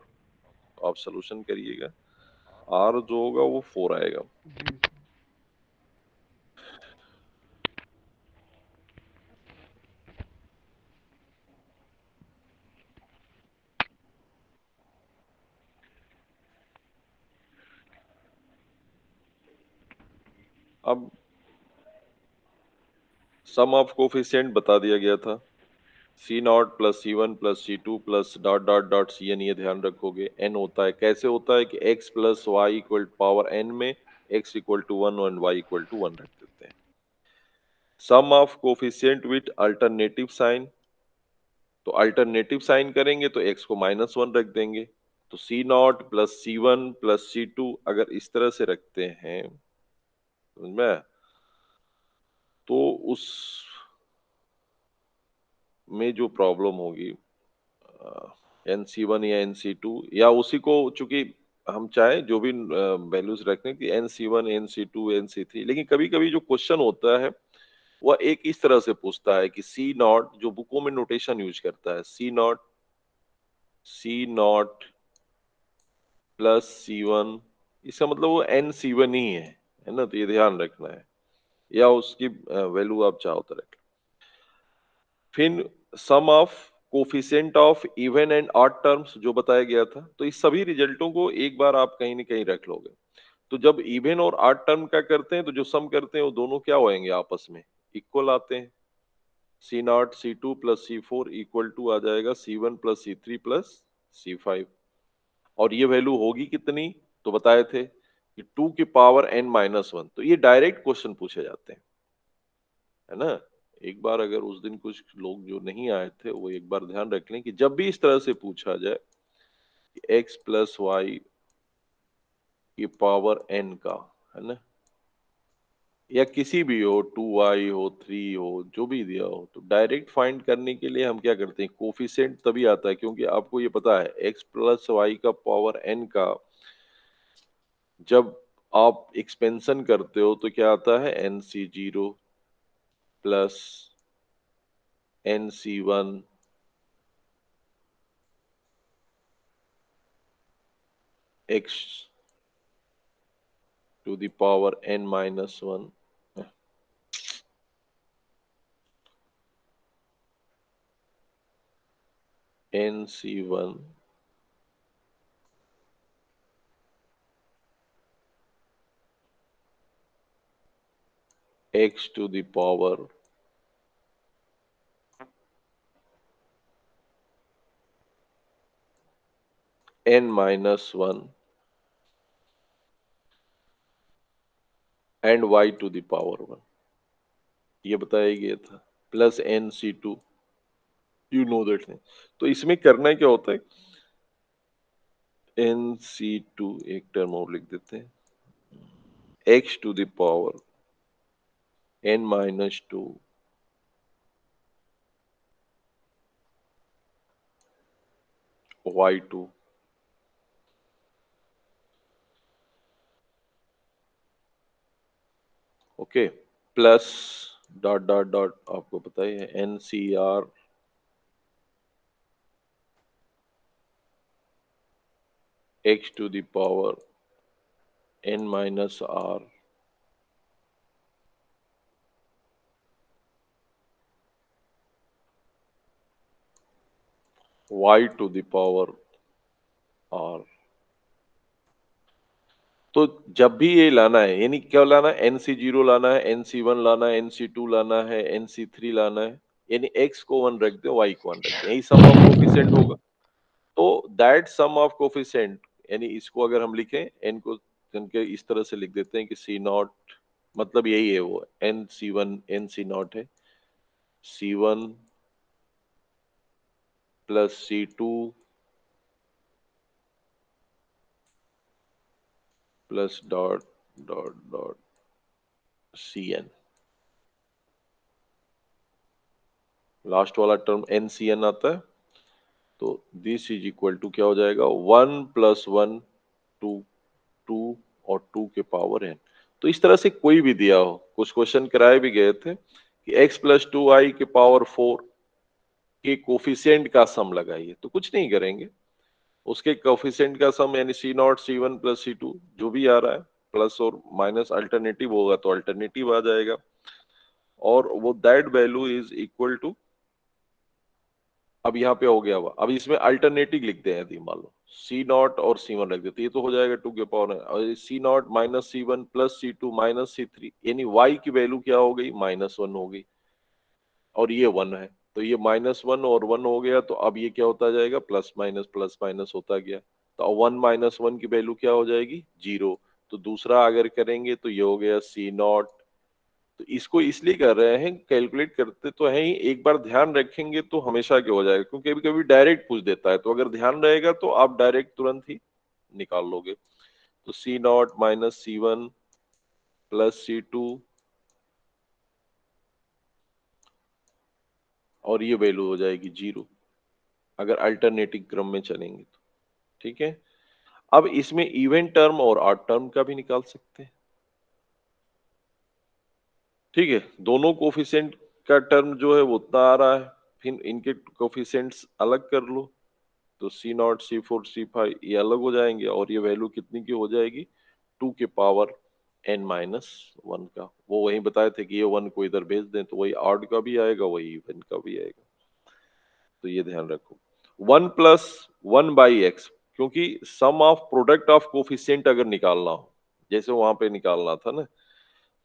आप सोल्यूशन करिएगा, आर जो होगा वो 4 आएगा। जी। अब सम ऑफ कोफिशिएंट बता दिया गया था, C0 plus C1 plus C2 plus dot dot dot Cn, ये ध्यान रखोगे। n होता है, कैसे होता है कि x plus y equal power n में x इक्वल टू 1 और y इक्वल टू 1 रख देते हैं। Sum of coefficient with alternative sign, तो अल्टरनेटिव साइन करेंगे तो x को -1 रख देंगे। तो C0 plus C1 plus C2 अगर इस तरह से रखते हैं, समझ में आया? तो उस में जो प्रॉब्लम होगी, NC1 या NC2 या उसी को, चूंकि हम चाहें जो भी वैल्यूज रखने की NC1 NC2 NC3, लेकिन कभी कभी जो क्वेश्चन होता है वह एक इस तरह से पूछता है कि C0, जो बुकों में नोटेशन यूज करता है, C0 प्लस C1, इसका मतलब वो NC1 ही है ना? तो ये ध्यान रखना है, या उसकी वैल्यू आप चाहो तो रख। फिर sum of coefficient of even and odd terms जो बताया गया था, तो इस सभी रिजल्टों को एक बार आप कहीं ना कहीं रख लोगे। तो जब इवन और ऑड टर्म का करते हैं तो जो सम करते हैं वो दोनों क्या होंगे, आपस में इक्वल आते हैं। C0 C2 plus C4 equal to आ जाएगा C1 plus C3 plus C5। और ये वैल्यू होगी कितनी, तो बताए थे कि 2 की पावर n-1। तो ये डायरेक्ट क्वेश्चन पूछे जाते हैं, है ना? एक बार अगर उस दिन कुछ लोग जो नहीं आए थे वो एक बार ध्यान रख लें कि जब भी इस तरह से पूछा जाए कि x प्लस वाई की पावर n का, है ना, या किसी भी हो, 2y हो, 3 हो, जो भी दिया हो, तो डायरेक्ट फाइंड करने के लिए हम क्या करते हैं, कोफिशिएंट तभी आता है क्योंकि आपको ये पता है x प्लस वाई का पावर n का जब आप एक्सपेंशन करते हो तो क्या आता है, NC0 plus NC1 x to the power n minus 1 NC1 x to the power n minus 1 and y to the power 1, ये बताया गया था, plus NC2, you know that thing. तो इसमें करना क्या होता है, NC2 एक टर्म और लिख देते हैं, x to the power n minus 2 y2, okay, plus dot dot dot, आपको पता ही है, NCR x to the power n minus r y to the power r। तो जब भी ये लाना है, यानी क्या लाना है, NC0 लाना है, NC1 लाना है, NC2 लाना है, NC3 लाना है, यानी x को 1 रख दे, y को 1 रख दे, यही सम ऑफ कोफिशिएंट होगा। तो दैट सम ऑफ कोफिशिएंट, यानी इसको अगर हम लिखें, n को इनके इस तरह से लिख देते हैं कि C0, मतलब यही है वो, NC1 NC0 है, C1 plus C2 plus dot dot dot Cn, last वाला टर्म NCn आता है, तो दिस इज इक्वल टू क्या हो जाएगा, 1 प्लस 1 2 2 और 2 के पावर n। तो इस तरह से कोई भी दिया हो, कुछ क्वेश्चन कराए भी गए थे कि x प्लस 2i के पावर 4 के कोफिशिएंट का सम लगाइए, तो कुछ नहीं करेंगे, उसके कोफिशिएंट का सम यानी C0 C1 प्लस C2 जो भी आ रहा है, प्लस और माइनस अल्टरनेटिव होगा तो अल्टरनेटिव आ जाएगा, और वो that value is equal to, अब यहाँ पे हो गया हुआ, अब इसमें अल्टरनेटिव लिखते हैं, यदि मान लो C0 और C1 रख देते, ये तो हो जाएगा 2 के पावर, और C0 minus C1 plus C2 minus C3, यानी y की वैल्यू क्या हो गई, -1 हो गई, और ये 1 है, तो ये -1 और 1 हो गया, तो अब ये क्या होता जाएगा, प्लस माइनस होता गया, तो 1 माइनस 1 की वैल्यू क्या हो जाएगी, 0। तो दूसरा अगर करेंगे तो ये हो गया C0। तो इसको इसलिए कर रहे हैं, कैलकुलेट करते तो हैं ही, एक बार ध्यान रखेंगे तो हमेशा क्या हो जाएगा, क्योंकि कभी कभी डायरेक्ट पूछ देता है, तो अगर ध्यान रहेगा तो आप डायरेक्ट तुरंत ही निकाल लोगे। तो C0 minus C1 plus C2, और ये वैल्यू हो जाएगी 0 अगर अल्टरनेटिव क्रम में चलेंगे तो, ठीक है। अब इसमें इवन टर्म और ऑड टर्म का भी निकाल सकते हैं, ठीक है, दोनों कोफिशिएंट का टर्म जो है वो उतना आ रहा है, फिर इनके कोफिशिएंट्स अलग कर लो, तो C0 C4 C5 ये अलग हो जाएंगे, और ये वैल्यू कितनी की हो जाएगी, 2 के पावर n माइनस 1 का। वो वही बताए थे कि ये 1 को इधर भेज दें तो वही ऑड का भी आएगा, वही इवन का भी आएगा, तो ये ध्यान रखो। 1 प्लस 1 बाई एक्स, क्योंकि सम ऑफ प्रोडक्ट ऑफ कोफिशिएंट अगर निकालना हो, जैसे वहां पे निकालना था ना,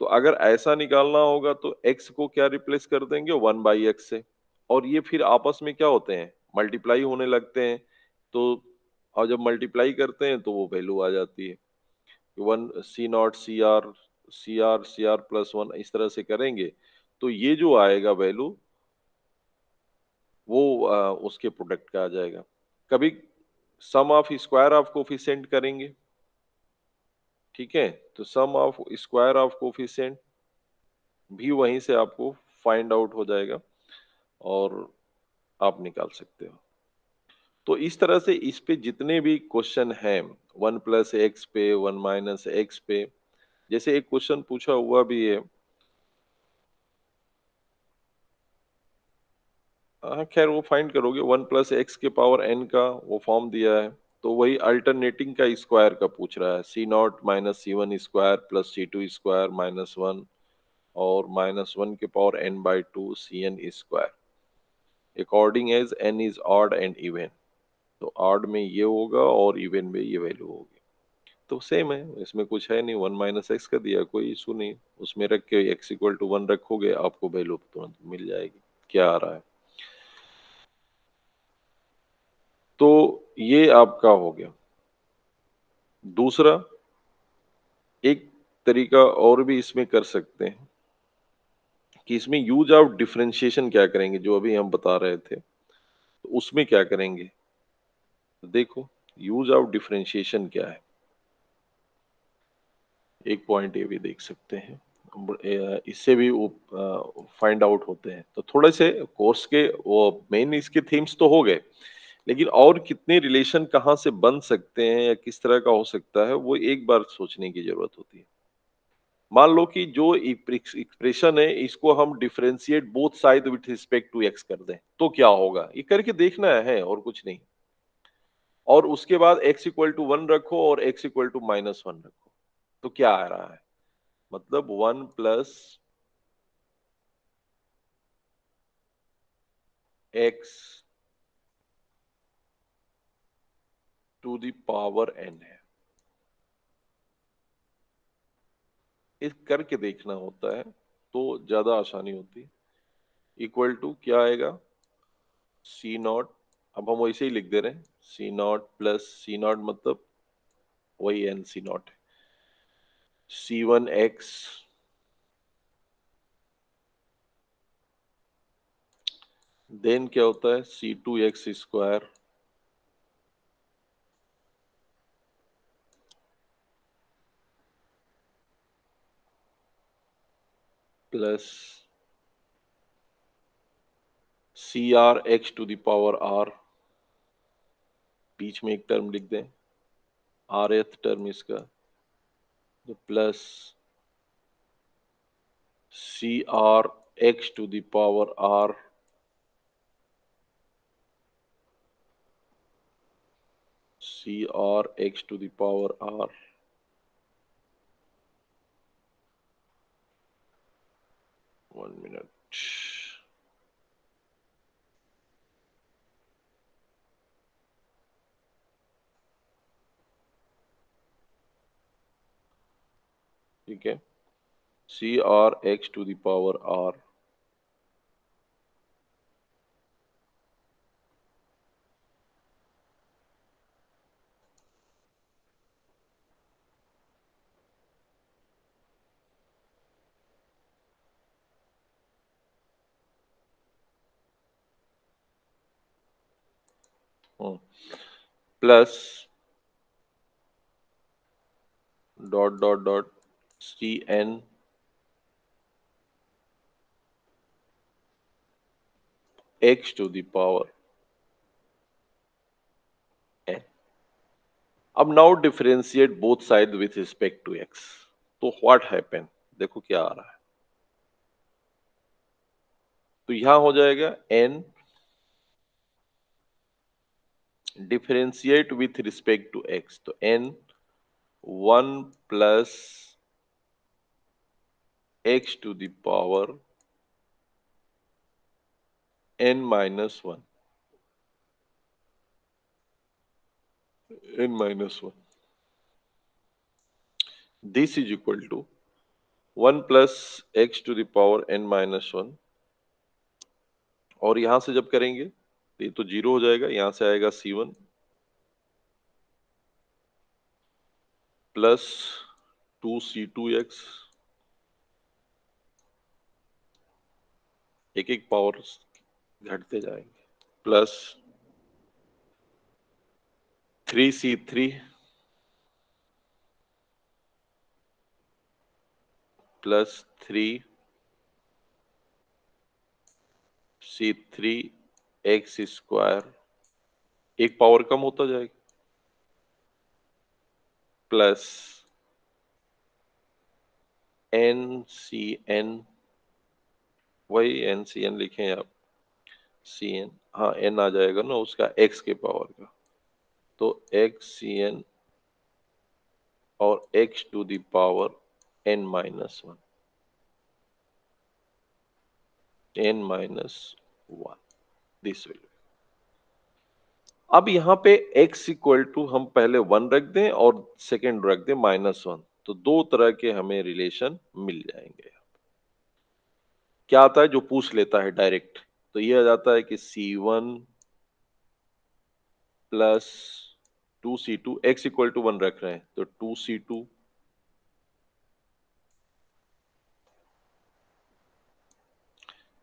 तो अगर ऐसा निकालना होगा तो x को क्या रिप्लेस कर देंगे, 1 बाई एक्स से, और ये फिर आपस में क्या होते हैं, मल्टीप्लाई होने लगते हैं, तो और जब मल्टीप्लाई करते हैं तो वो वैल्यू आ जाती है, 1 C0 सी आर प्लस 1, इस तरह से करेंगे तो ये जो आएगा वैल्यू वो उसके प्रोडक्ट का आ जाएगा। कभी सम ऑफ स्क्वायर ऑफ कोफिशिएंट करेंगे, ठीक है, तो सम ऑफ स्क्वायर ऑफ कोफिशिएंट भी वहीं से आपको फाइंड आउट हो जाएगा और आप निकाल सकते हो। तो इस तरह से इस पे जितने भी क्वेश्चन हैं, 1 प्लस एक्स पे, 1 माइनस एक्स पे, जैसे एक क्वेश्चन पूछा हुआ भी है, हाँ खैर वो फाइंड करोगे, 1 + x के पावर n का वो फॉर्म दिया है, तो वही अल्टरनेटिंग का स्क्वायर का पूछ रहा है, c0 - c1 square plus c2 square minus 1 और -1 के power n/2 cn square according as n इज ऑड एंड इवन। तो ऑड में ये होगा और इवन में ये वैल्यू होगी। तो सेम है, इसमें कुछ है नहीं, 1 - x का दिया, कोई इशू नहीं, उसमें रख के x = 1 रखोगे, आपको वैल्यू तुरंत मिल जाएगी क्या आ रहा है। तो ये आपका हो गया। दूसरा एक तरीका और भी इसमें कर सकते हैं कि इसमें यूज ऑफ डिफरेंशिएशन क्या करेंगे, जो अभी हम बता रहे थे, तो उसमें क्या करेंगे देखो, यूज ऑफ डिफरेंशिएशन क्या है, एक पॉइंट ये भी देख सकते हैं, इससे भी वो फाइंड आउट होते हैं। तो थोड़े से कोर्स के वो मेन इसके थीम्स तो हो गए, लेकिन और कितने रिलेशन कहाँ से बन सकते हैं या किस तरह का हो सकता है, वो एक बार सोचने की जरूरत होती है। मान लो कि जो एक्सप्रेशन है इसको हम differentiate both side with respect to x कर दें, तो क्या होगा, ये करके देखना है और कुछ नहीं। और उसके बाद x = 1 रखो और x = -1 रखो, तो क्या आ रहा है, मतलब 1 + x to the power n है। इस करके देखना होता है तो ज्यादा आसानी होती है। इक्वल टू क्या आएगा, c0, अब हम वैसे ही लिख दे रहे हैं, c0 + c0 मतलब वही n c0 है, c1x देन क्या होता है c2x square plus CRx to the power r, बीच में एक टर्म लिख दें, rth टर्म इसका, तो plus CRx to the power r, CRx to the power r, 1 minute, ठीक है, CRx to the power r plus dot dot dot CN x to the power n। अब now differentiate both side with respect to x, तो what happen, देखो क्या आ रहा है, तो यहां हो जाएगा n differentiate with respect to x, तो n 1 + x to the power n-1, n-1, this is equal to 1 + x to the power n-1, और यहां से जब करेंगे तो ये तो 0 हो जाएगा, यहां से आएगा c1 प्लस 2c2x, एक एक पावर घटते जाएंगे, plus 3c3 plus 3c3x square, एक पावर कम होता जाएगा, प्लस एन सी एन, वही एन सी एन लिखें आप, सी एन, हाँ एन आ जाएगा ना उसका एक्स के पावर का, तो एक्स सी एन और x to the power n minus one, n minus one, this value. अब यहाँ पे x इक्वल टू हम पहले 1 रख दें और सेकेंड रख दें -1, तो दो तरह के हमें रिलेशन मिल जाएंगे। क्या आता है जो पूछ लेता है डायरेक्ट, तो ये आ जाता है कि C1 plus 2C2, x equal to 1 रख रहे हैं तो 2C2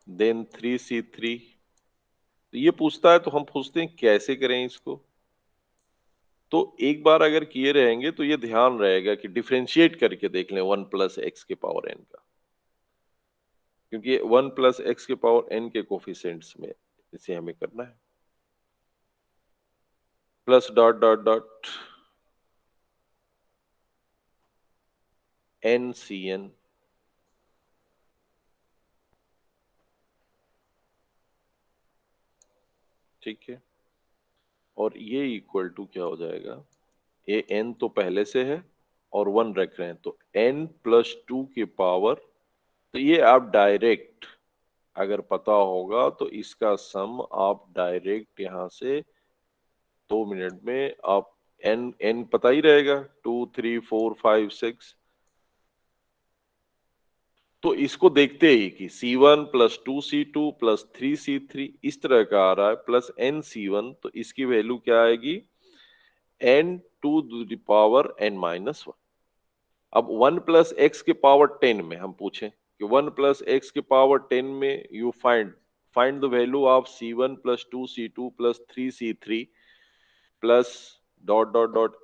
देन 3C3। तो ये पूछता है तो हम पूछते हैं कैसे करें इसको। तो एक बार अगर किए रहेंगे तो ये ध्यान रहेगा कि डिफरेंशिएट करके देख लें 1 प्लस एक्स के पावर एन का, क्योंकि 1 प्लस एक्स के पावर एन के कोफिशिएंट्स में इसे हमें करना है, plus dot dot dot n c n, ठीक है। और ये इक्वल टू क्या हो जाएगा, ये एन तो पहले से है और 1 रख रहे हैं तो एन प्लस 2 की पावर, तो ये आप डायरेक्ट अगर पता होगा तो इसका सम आप डायरेक्ट यहां से 2 मिनट में आप एन एन पता ही रहेगा 2 3 4 5 6, तो इसको देखते ही कि C1 plus 2C2 plus 3C3 इस तरह का आ रहा है प्लस NC1, तो इसकी वैल्यू क्या आएगी n to the power n minus one. अब 1 प्लस एक्स के पावर 10 में हम पूछें कि 1 प्लस एक्स के पावर 10 में you find find the value of C1 plus 2C2 plus 3C3 plus dot dot dot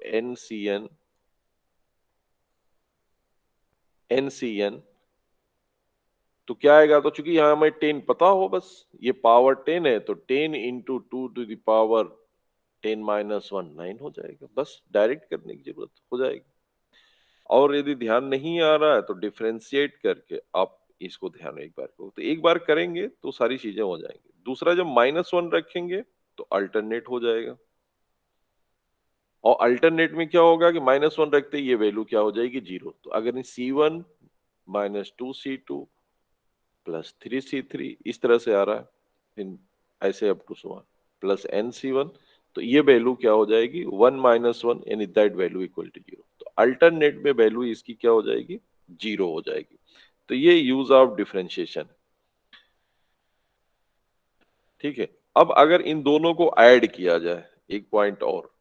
NCN, तो क्या आएगा, तो चूंकि यहां हमें 10 पता हो, बस ये पावर 10 है तो 10 into two to the power 10 minus one 9 हो जाएगा, बस डायरेक्ट करने की जरूरत हो जाएगी। और यदि ध्यान नहीं आ रहा है तो डिफरेंशिएट करके आप इसको ध्यान एक बार करो, तो एक बार करेंगे तो सारी चीजें हो जाएंगी। दूसरा जब -1 रखेंगे तो अल्टरनेट हो जाएगा, और अल्टरनेट में क्या होगा कि -1 रखते ही ये वैल्यू क्या हो जाएगी 0। तो अगर C1 minus 2C2 plus 3C3 इस तरह से आ रहा है, इन ऐसे अप टू 1 प्लस NC1, तो ये वैल्यू क्या हो जाएगी 1 माइनस वन, यानी दैट वैल्यू इक्वल टू 0। तो अल्टरनेट में वैल्यू इसकी क्या हो जाएगी 0 हो जाएगी। तो ये यूज ऑफ डिफरेंशिएशन, ठीक है। अब अगर इन दोनों को ऐड किया जाए, एक पॉइंट और,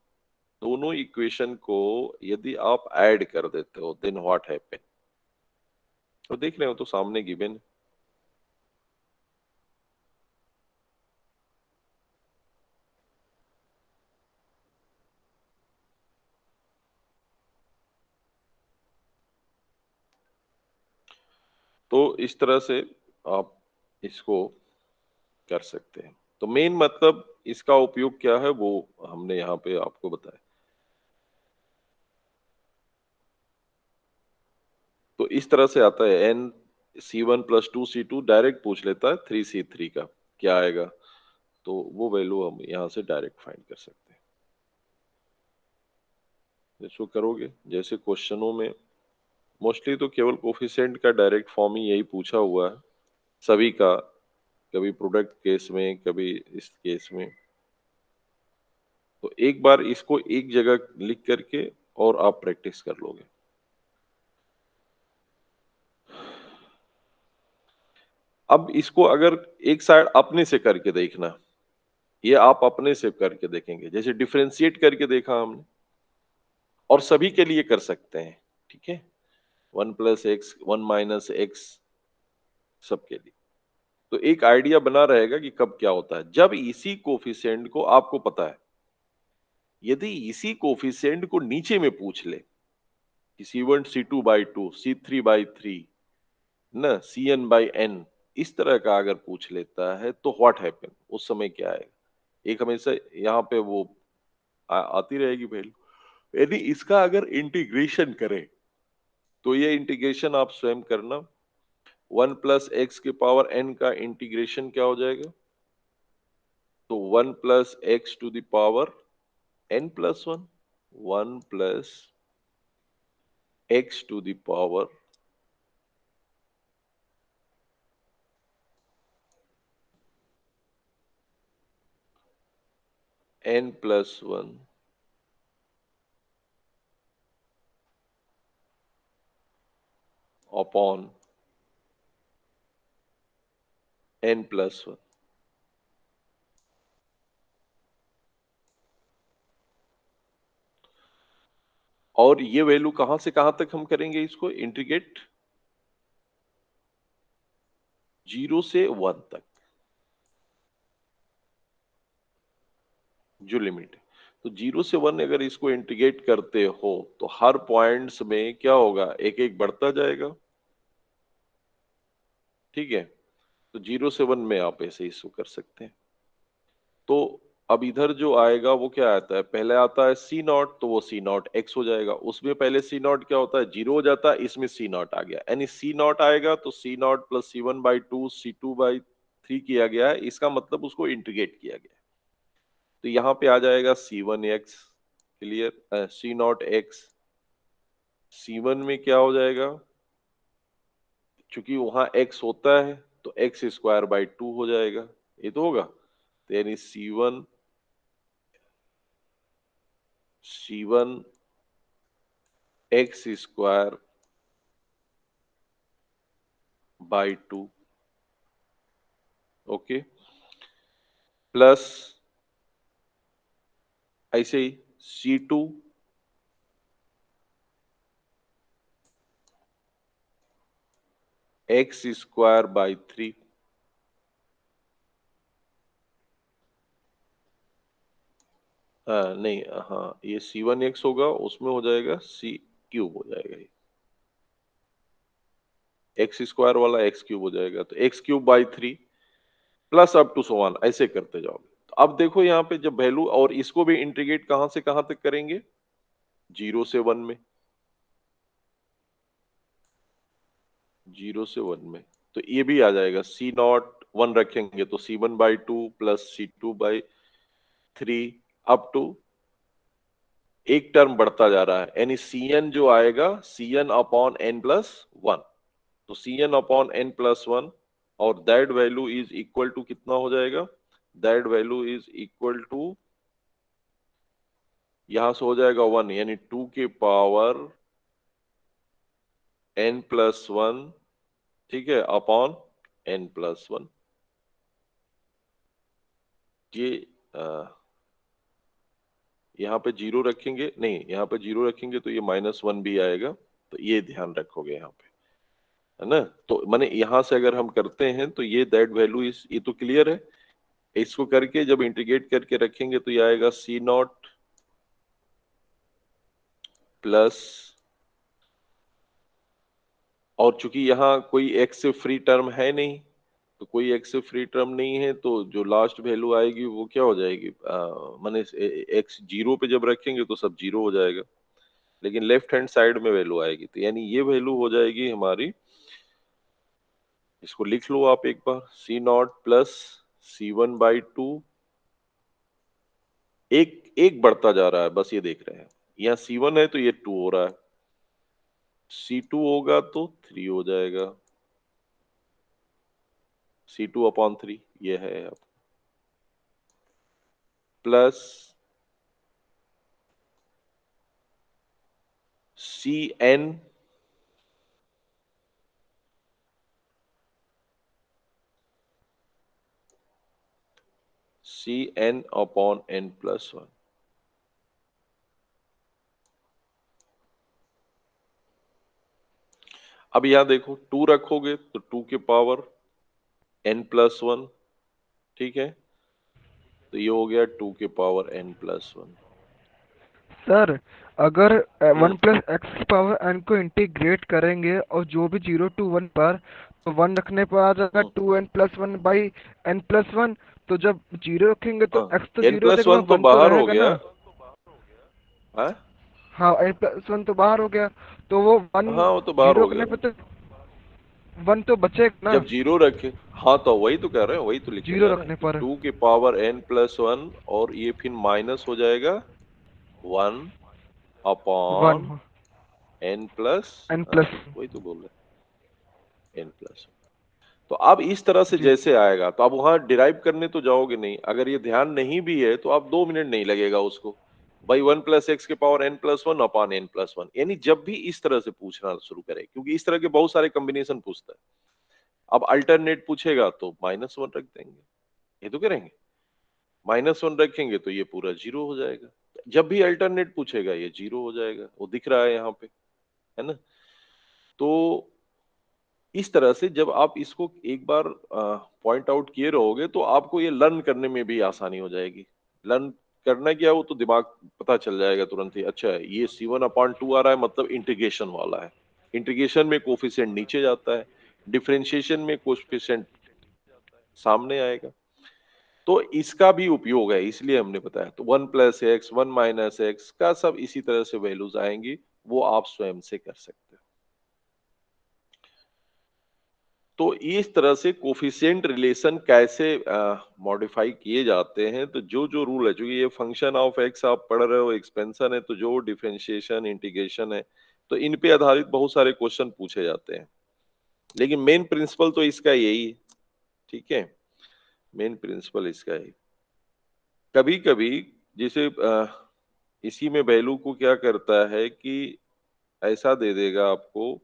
दोनों इक्वेशन को यदि आप ऐड कर देते हो देन व्हाट हैपन, तो देख रहे हो तो सामने गिवन, तो इस तरह से आप इसको कर सकते हैं। तो मेन मतलब इसका उपयोग क्या है वो हमने यहाँ पे आपको बताया। तो इस तरह से आता है N C1 plus 2C2 direct पूछ लेता है 3C3 का क्या आएगा, तो वो वैल्यू हम यहाँ से डायरेक्ट फाइंड कर सकते हैं। इसको करोगे जैसे क्वेश्चनों में मोस्टली तो केवल कोफिशिएंट का डायरेक्ट फॉर्म ही यही पूछा हुआ है सभी का, कभी प्रोडक्ट केस में कभी इस केस में। तो एक बार इसको एक जगह लिख करके और आप प्रैक्टिस कर लोगे। अब इसको अगर एक साइड अपने से करके देखना, ये आप अपने से करके देखेंगे, जैसे डिफरेंशिएट करके देखा हमने, और सभी के लिए कर सकते हैं, ठीक है। 1 प्लस एक्स 1 माइनस एक्स सबके लिए, तो एक आइडिया बना रहेगा कि कब क्या होता है जब इसी कोफिशिएंट को आपको पता है। यदि इसी कोफिशिएंट को नीचे में पूछ ले कि C1 C2 by 2 C3 by 3 न CN बाई n, इस तरह का अगर पूछ लेता है तो व्हाट हैपन, उस समय क्या आएगा। एक हमेशा यहाँ पे वो आती रहेगी वैल्यू, यदि इसका अगर इंटीग्रेशन करें तो ये इंटीग्रेशन आप स्वयं करना। 1 प्लस एक्स के पावर n का इंटीग्रेशन क्या हो जाएगा? तो 1 plus x to the power n plus 1, 1 plus x to the power n plus 1 upon n plus 1। और ये वैल्यू कहां से कहां तक हम करेंगे इसको इंटीग्रेट? 0 से 1 तक जो लिमिट है। तो 0 से 1 अगर इसको इंटीग्रेट करते हो तो हर पॉइंट्स में क्या होगा? एक एक बढ़ता जाएगा। ठीक है, तो 0 से 1 में आप ऐसे इसको कर सकते हैं। तो अब इधर जो आएगा वो क्या आता है? पहले आता है सी नॉट, तो वो सी नॉट एक्स हो जाएगा। उसमें पहले सी नॉट क्या होता है? 0 हो जाता है, इसमें सी नॉट आ गया, यानी सी नॉट आएगा तो सी नॉट प्लस C1/2 C2/3 किया गया है, इसका मतलब उसको इंटीग्रेट किया गया। तो यहाँ पे आ जाएगा C1x, क्लियर, C0x। C1 में क्या हो जाएगा? चूंकि वहां x होता है तो x²/2 हो जाएगा, ये तो होगा। तो यानी C1 x²/2, ओके, प्लस ऐसे ही C2 x²/3, हाँ नहीं, हाँ ये C1x होगा, उसमें हो जाएगा C³ हो जाएगा, ये x² वाला x³ हो जाएगा, तो x³/3 plus up to so on, ऐसे करते जाओगे। तो अब देखो यहाँ पे जब वैल्यू, और इसको भी इंटीग्रेट कहां से कहां तक करेंगे? 0 से 1 में, 0 से 1 में, तो ये भी आ जाएगा। C0 1 रखेंगे तो C1/2 plus C2/3 up to, एक टर्म बढ़ता जा रहा है, यानी Cn जो आएगा Cn अपॉन n प्लस 1, तो Cn अपॉन n प्लस 1, और that value is equal to कितना हो जाएगा? That value is equal to, यहां से हो जाएगा 1, यानी 2 के पावर n प्लस 1, ठीक है, अपॉन n प्लस 1। ये यहाँ पे 0 रखेंगे, नहीं यहाँ पे 0 रखेंगे तो ये -1 भी आएगा, तो ये ध्यान रखोगे यहाँ पे, है ना। तो माने यहां से अगर हम करते हैं तो ये दैट वैल्यू इज, ये तो क्लियर है। इसको करके जब इंटीग्रेट करके रखेंगे तो ये आएगा C0 प्लस, और चूंकि यहाँ कोई x से फ्री टर्म है नहीं, तो कोई x से फ्री टर्म नहीं है, तो जो लास्ट वैल्यू आएगी वो क्या हो जाएगी? माने x 0 पे जब रखेंगे तो सब 0 हो जाएगा, लेकिन लेफ्ट हैंड साइड में वैल्यू आएगी, तो यानी ये वैल्यू हो जाएगी हमारी, इसको लिख लो आप एक बार, C0 प्लस C1/2, एक एक बढ़ता जा रहा है, बस ये देख रहे हैं। यहाँ C1 है तो ये 2 हो रहा है, C2 होगा तो 3 हो जाएगा, C2/3 ये है, अब प्लस Cn Cn/n प्लस 1। अब यहां देखो 2 रखोगे तो 2 के पावर n प्लस 1, ठीक है, तो ये हो गया 2 के पावर n प्लस 1। सर अगर 1 + x की पावर n को इंटीग्रेट करेंगे और जो भी 0 to 1 पर, तो 1 रखने पर आ जाएगा 2n+1/n+1। तो जब 0 रखेंगे तो हाँ, x तो n 0 हो प्लस जाएगा, 1 तो 1 तो बाहर हो रहेगा गया, ना। हाँ हाँ n+1 तो बाहर हो गया, तो वो 1 हाँ वो तो बाहर जीरो हो गया करने ना। पे तो 1 तो बचेगा ना, जब जीरो रखे, हाँ तो वही तो कह रहे हैं, वही तो लिखे जीरो जा रहा है रखने कि पर। 2 की पावर n+1, और ये फिर माइनस हो जाएगा 1 1 अपॉन n प्लस, n हाँ प्लस वही तो बोल रहे हैं, n+1। तो अब इस तरह से जी। जैसे आएगा तो आप वहां डिराइव करने तो जाओगे नहीं, अगर ये ध्यान नहीं भी है तो आप 2 मिनट नहीं लगेगा उसको, भाई 1 + x⁻n+1 अपॉन n+1, यानी जब भी इस तरह से पूछना शुरू करे, क्योंकि इस तरह के बहुत सारे कॉम्बिनेशन पूछता है। अब अल्टरनेट पूछेगा तो -1 रख देंगे, ये तो करेंगे, -1 रखेंगे तो ये पूरा जीरो हो जाएगा। जब भी अल्टरनेट पूछेगा ये जीरो हो जाएगा, वो दिख रहा है यहाँ पे, है ना। तो इस तरह से जब आप इसको एक बार पॉइंट आउट किए रहोगे तो आपको ये लर्न करने में भी आसानी हो जाएगी। लर्न करना क्या है वो तो दिमाग पता चल जाएगा तुरंत ही, अच्छा ये C1/2 आ रहा है मतलब इंटीग्रेशन वाला है, इंटीग्रेशन में कोफिशिएंट नीचे जाता है, डिफरेंशिएशन में कोफिशिएंट सामने आएगा। तो इसका भी उपयोग है, इसलिए हमने बताया। तो 1 + x 1 - x का सब इसी तरह से वैल्यूज आएंगी, वो आप स्वयं से कर सकते हो। तो इस तरह से कोफिशिएंट रिलेशन कैसे मॉडिफाई किए जाते हैं, तो जो जो रूल है, चूंकि ये फंक्शन ऑफ एक्स आप पढ़ रहे हो, एक्सपेंशन है, तो जो डिफरेंशिएशन इंटीग्रेशन है, तो इन पे आधारित बहुत सारे क्वेश्चन पूछे जाते हैं, लेकिन मेन प्रिंसिपल तो इसका यही है। ठीक है, मेन प्रिंसिपल इसका है। कभी कभी जैसे इसी में वैल्यू को क्या करता है कि ऐसा दे देगा आपको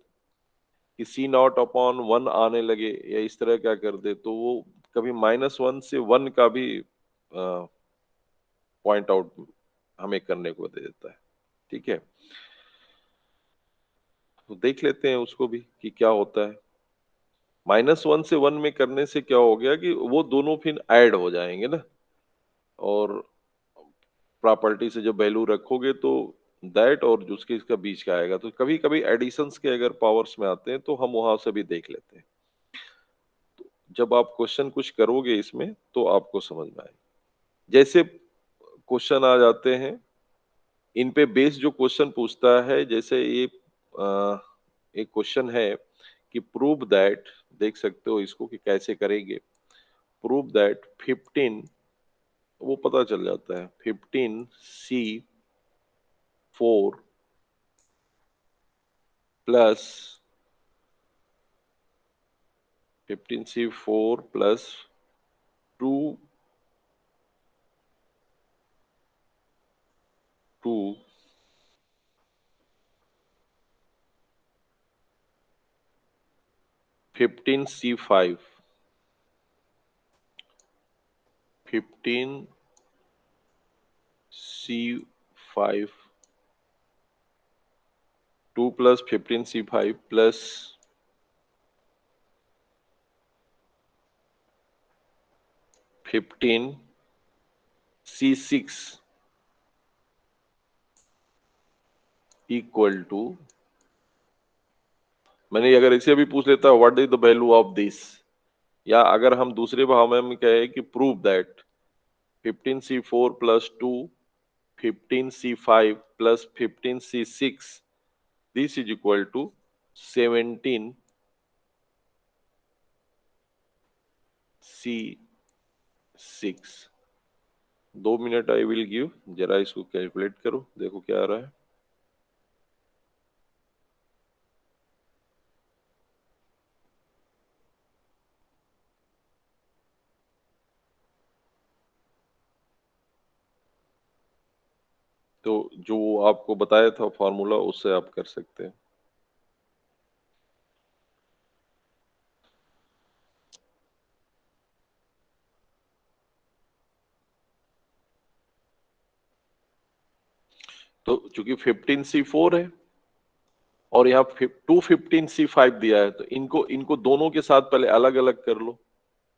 कि C0/1 आने लगे, या इस तरह क्या कर दे, तो वो कभी -1 से 1 का भी पॉइंट आउट हमें करने को दे देता है। ठीक है, तो देख लेते हैं उसको भी कि क्या होता है। -1 से 1 में करने से क्या हो गया कि वो दोनों फिर ऐड हो जाएंगे ना, और प्रॉपर्टी से जब वैल्यू रखोगे तो दैट और जो उसके इसका बीच का आएगा, तो कभी कभी एडिशंस के अगर पावर्स में आते हैं तो हम वहां से भी देख लेते हैं। जब आप क्वेश्चन कुछ करोगे इसमें तो आपको समझ में आएगा। जैसे क्वेश्चन आ जाते हैं, इन पे बेस जो क्वेश्चन पूछता है, जैसे ये एक क्वेश्चन है कि प्रूव दैट, देख सकते हो इसको कि कैसे करेंगे। प्रूव दैट 15, वो पता चल जाता है, 15C4 plus 15C4 plus 2 15C5 15C5 2 + 15C5 plus 15C6 equal to, मैंने अगर इसे भी पूछ लेता what is the value of this, या अगर हम दूसरे भाव में हम कहे कि prove that 15C4 plus 2 15C5 plus 15C6 this is equal to 17C6। 2 minute I will give, जरा इसको कैलकुलेट करो, देखो क्या आ रहा है। तो जो आपको बताया था फॉर्मूला, उससे आप कर सकते हैं। तो चूंकि 15C4 है और यहाँ 215C5 दिया है, तो इनको इनको दोनों के साथ पहले अलग अलग कर लो।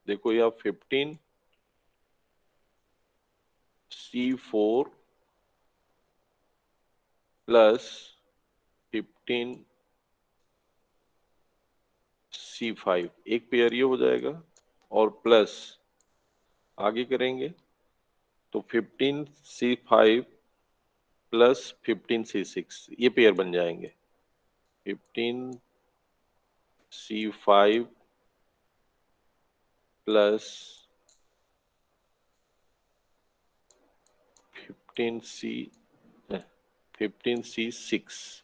देखो यहाँ 15C4 प्लस 15C5, एक पेयर ये हो जाएगा, और प्लस आगे करेंगे तो 15C5 प्लस 15C6, ये पेयर बन जाएंगे। 15C5 plus 15C6।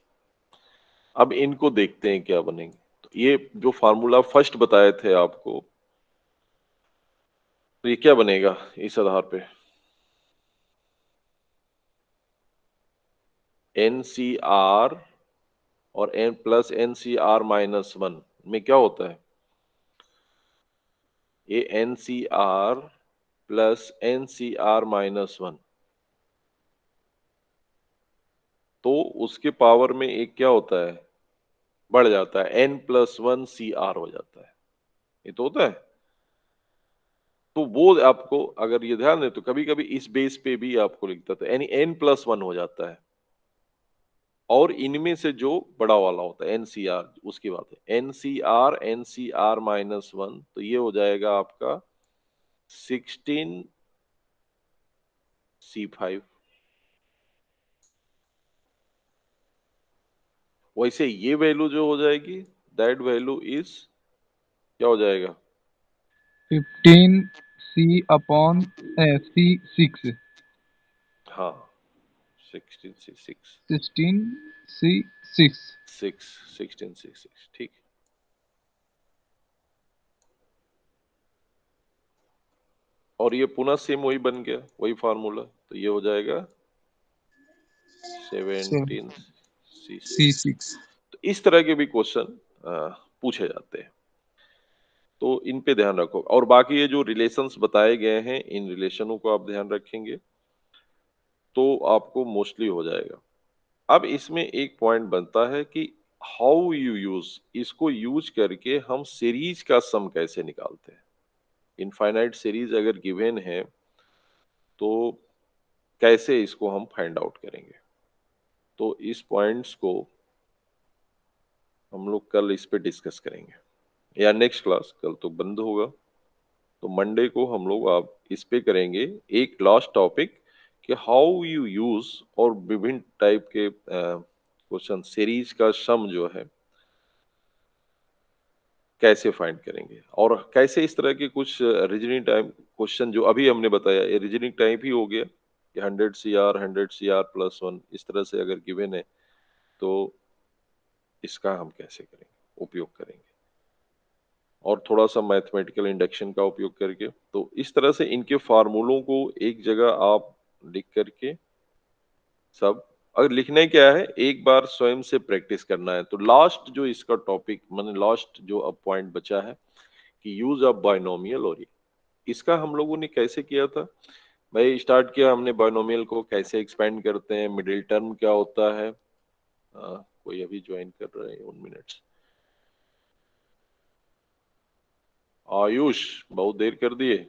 अब इनको देखते हैं क्या बनेंगे। तो ये जो फार्मूला फर्स्ट बताए थे आपको, तो ये क्या बनेगा इस आधार पे? NCR और N प्लस NCR-1 में क्या होता है? ये NCR प्लस NCR-1, तो उसके पावर में एक क्या होता है, बढ़ जाता है, N+1CR हो जाता है। ये तो होता है। तो वो आपको अगर ये ध्यान दें तो कभी कभी इस बेस पे भी आपको लिखता था, यानी N+1 हो जाता है। और इनमें से जो बड़ा वाला होता है NCR, उसकी बात है, NCR तो ये हो जाएगा आपका 16C5। वैसे ये वैल्यू जो हो जाएगी, दैट वैल्यू इज क्या हो जाएगा? 15C/C6। हाँ, 16C6। 16C6। 16C6, ठीक। और ये पुनः सेम वही बन गया, वही फार्मूला, तो ये हो जाएगा 17C6। C6। तो इस तरह के भी क्वेश्चन पूछे जाते हैं, तो इन पे ध्यान रखो। और बाकी ये जो रिलेशंस बताए गए हैं, इन रिलेशनों को आप ध्यान रखेंगे तो आपको मोस्टली हो जाएगा। अब इसमें एक पॉइंट बनता है कि हाउ यू यूज, इसको यूज करके हम सीरीज का सम कैसे निकालते हैं। इनफाइनाइट सीरीज अगर गिवन है तो कैसे इसको हम फाइंड आउट करेंगे। तो इस पॉइंट्स को हम लोग कल इस पे डिस्कस करेंगे, या नेक्स्ट क्लास, कल तो बंद होगा, तो मंडे को हम लोग आप इस पे करेंगे एक लास्ट टॉपिक कि हाउ यू यूज, और विभिन्न टाइप के क्वेश्चन सीरीज का सम जो है कैसे फाइंड करेंगे, और कैसे इस तरह के कुछ रीजनिंग टाइप क्वेश्चन जो अभी हमने बताया, ये रीजनिंग टाइप ही हो गया कि 100 CR 100 CR+1 इस तरह से अगर गिवन है तो इसका हम कैसे करेंगे, उपयोग करेंगे, और थोड़ा सा मैथमेटिकल इंडक्शन का उपयोग करके। तो इस तरह से इनके फार्मूलों को एक जगह आप लिख करके सब, अगर लिखने क्या है, एक बार स्वयं से प्रैक्टिस करना है। तो लास्ट जो इसका टॉपिक, माने लास्ट जो अब पॉइंट बचा है कि यूज ऑफ बायनोमियल, और इसका हम लोगों ने कैसे किया था भाई, स्टार्ट किया हमने बायनोमियल को कैसे एक्सपेंड करते हैं, मिडिल टर्म क्या होता है। कोई अभी ज्वाइन कर रहे हैं 1 मिनट। आयुष, बहुत देर कर दिए।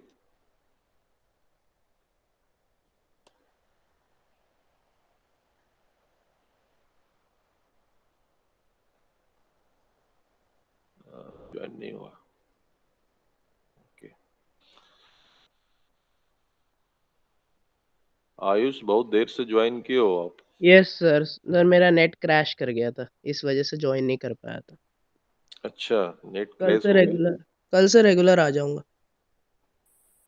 ज्वाइन नहीं हुआ, ओके। आयुष, बहुत देर से ज्वाइन किए हो आप। यस सर, सर मेरा नेट क्रैश कर गया था, इस वजह से ज्वाइन नहीं कर पाया था। अच्छा, नेट कल क्रैश से हो गया। रेगुलर कल से रेगुलर आ जाऊंगा।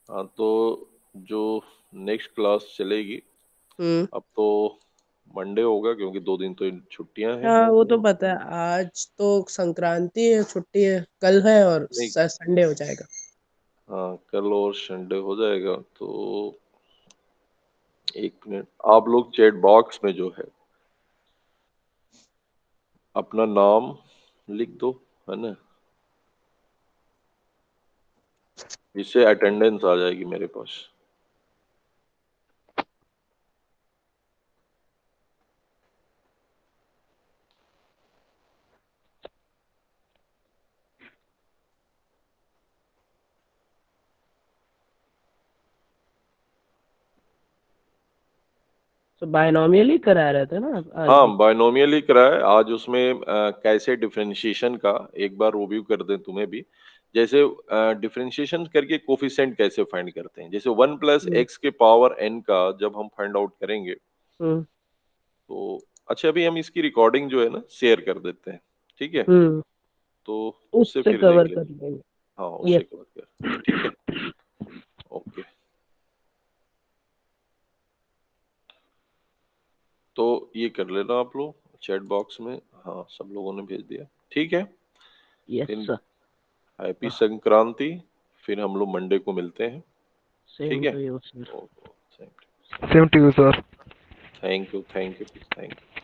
हाँ, तो जो नेक्स्ट क्लास चलेगी, हम्म। अब तो मंडे होगा क्योंकि 2 दिन तो छुट्टियां हैं। हाँ वो तो पता है, आज तो संक्रांति है, छुट्टी है, कल है और नहीं, संडे हो जाएगा। हाँ, कल और संडे हो जाएगा। तो 1 मिनट, आप लोग चैट बॉक्स में जो है अपना नाम लिख दो, है ना, जिससे अटेंडेंस आ जाएगी मेरे पास। तो बायनोमियल ही करा रहे थे ना आज भी। हाँ, बायनोमियल ही कराए आज। उसमें कैसे डिफरेंशिएशन का एक बार रिव्यू कर दें तुम्हें भी। जैसे डिफरेंशिएशन करके कोफिशिएंट कैसे फाइंड करते हैं, जैसे 1 + हम्म। x के पावर n का जब हम फाइंड आउट करेंगे हम्म। तो अच्छा, अभी हम इसकी रिकॉर्डिंग जो है ना शेयर कर देते हैं, ठीक है? तो उससे उससे फिर कवर देख कर लेंगे। लेंगे। हाँ, उससे यस। कवर कर, ठीक है, ओके। तो ये कर लेना आप लोग चैट बॉक्स में। हाँ, सब लोगों ने भेज दिया, ठीक है। यस फिर सर। हैप्पी संक्रांति। फिर हम लोग मंडे को मिलते हैं, ठीक सेम है? To you sir. Okay, same to you sir. Thank you, thank you, thank you.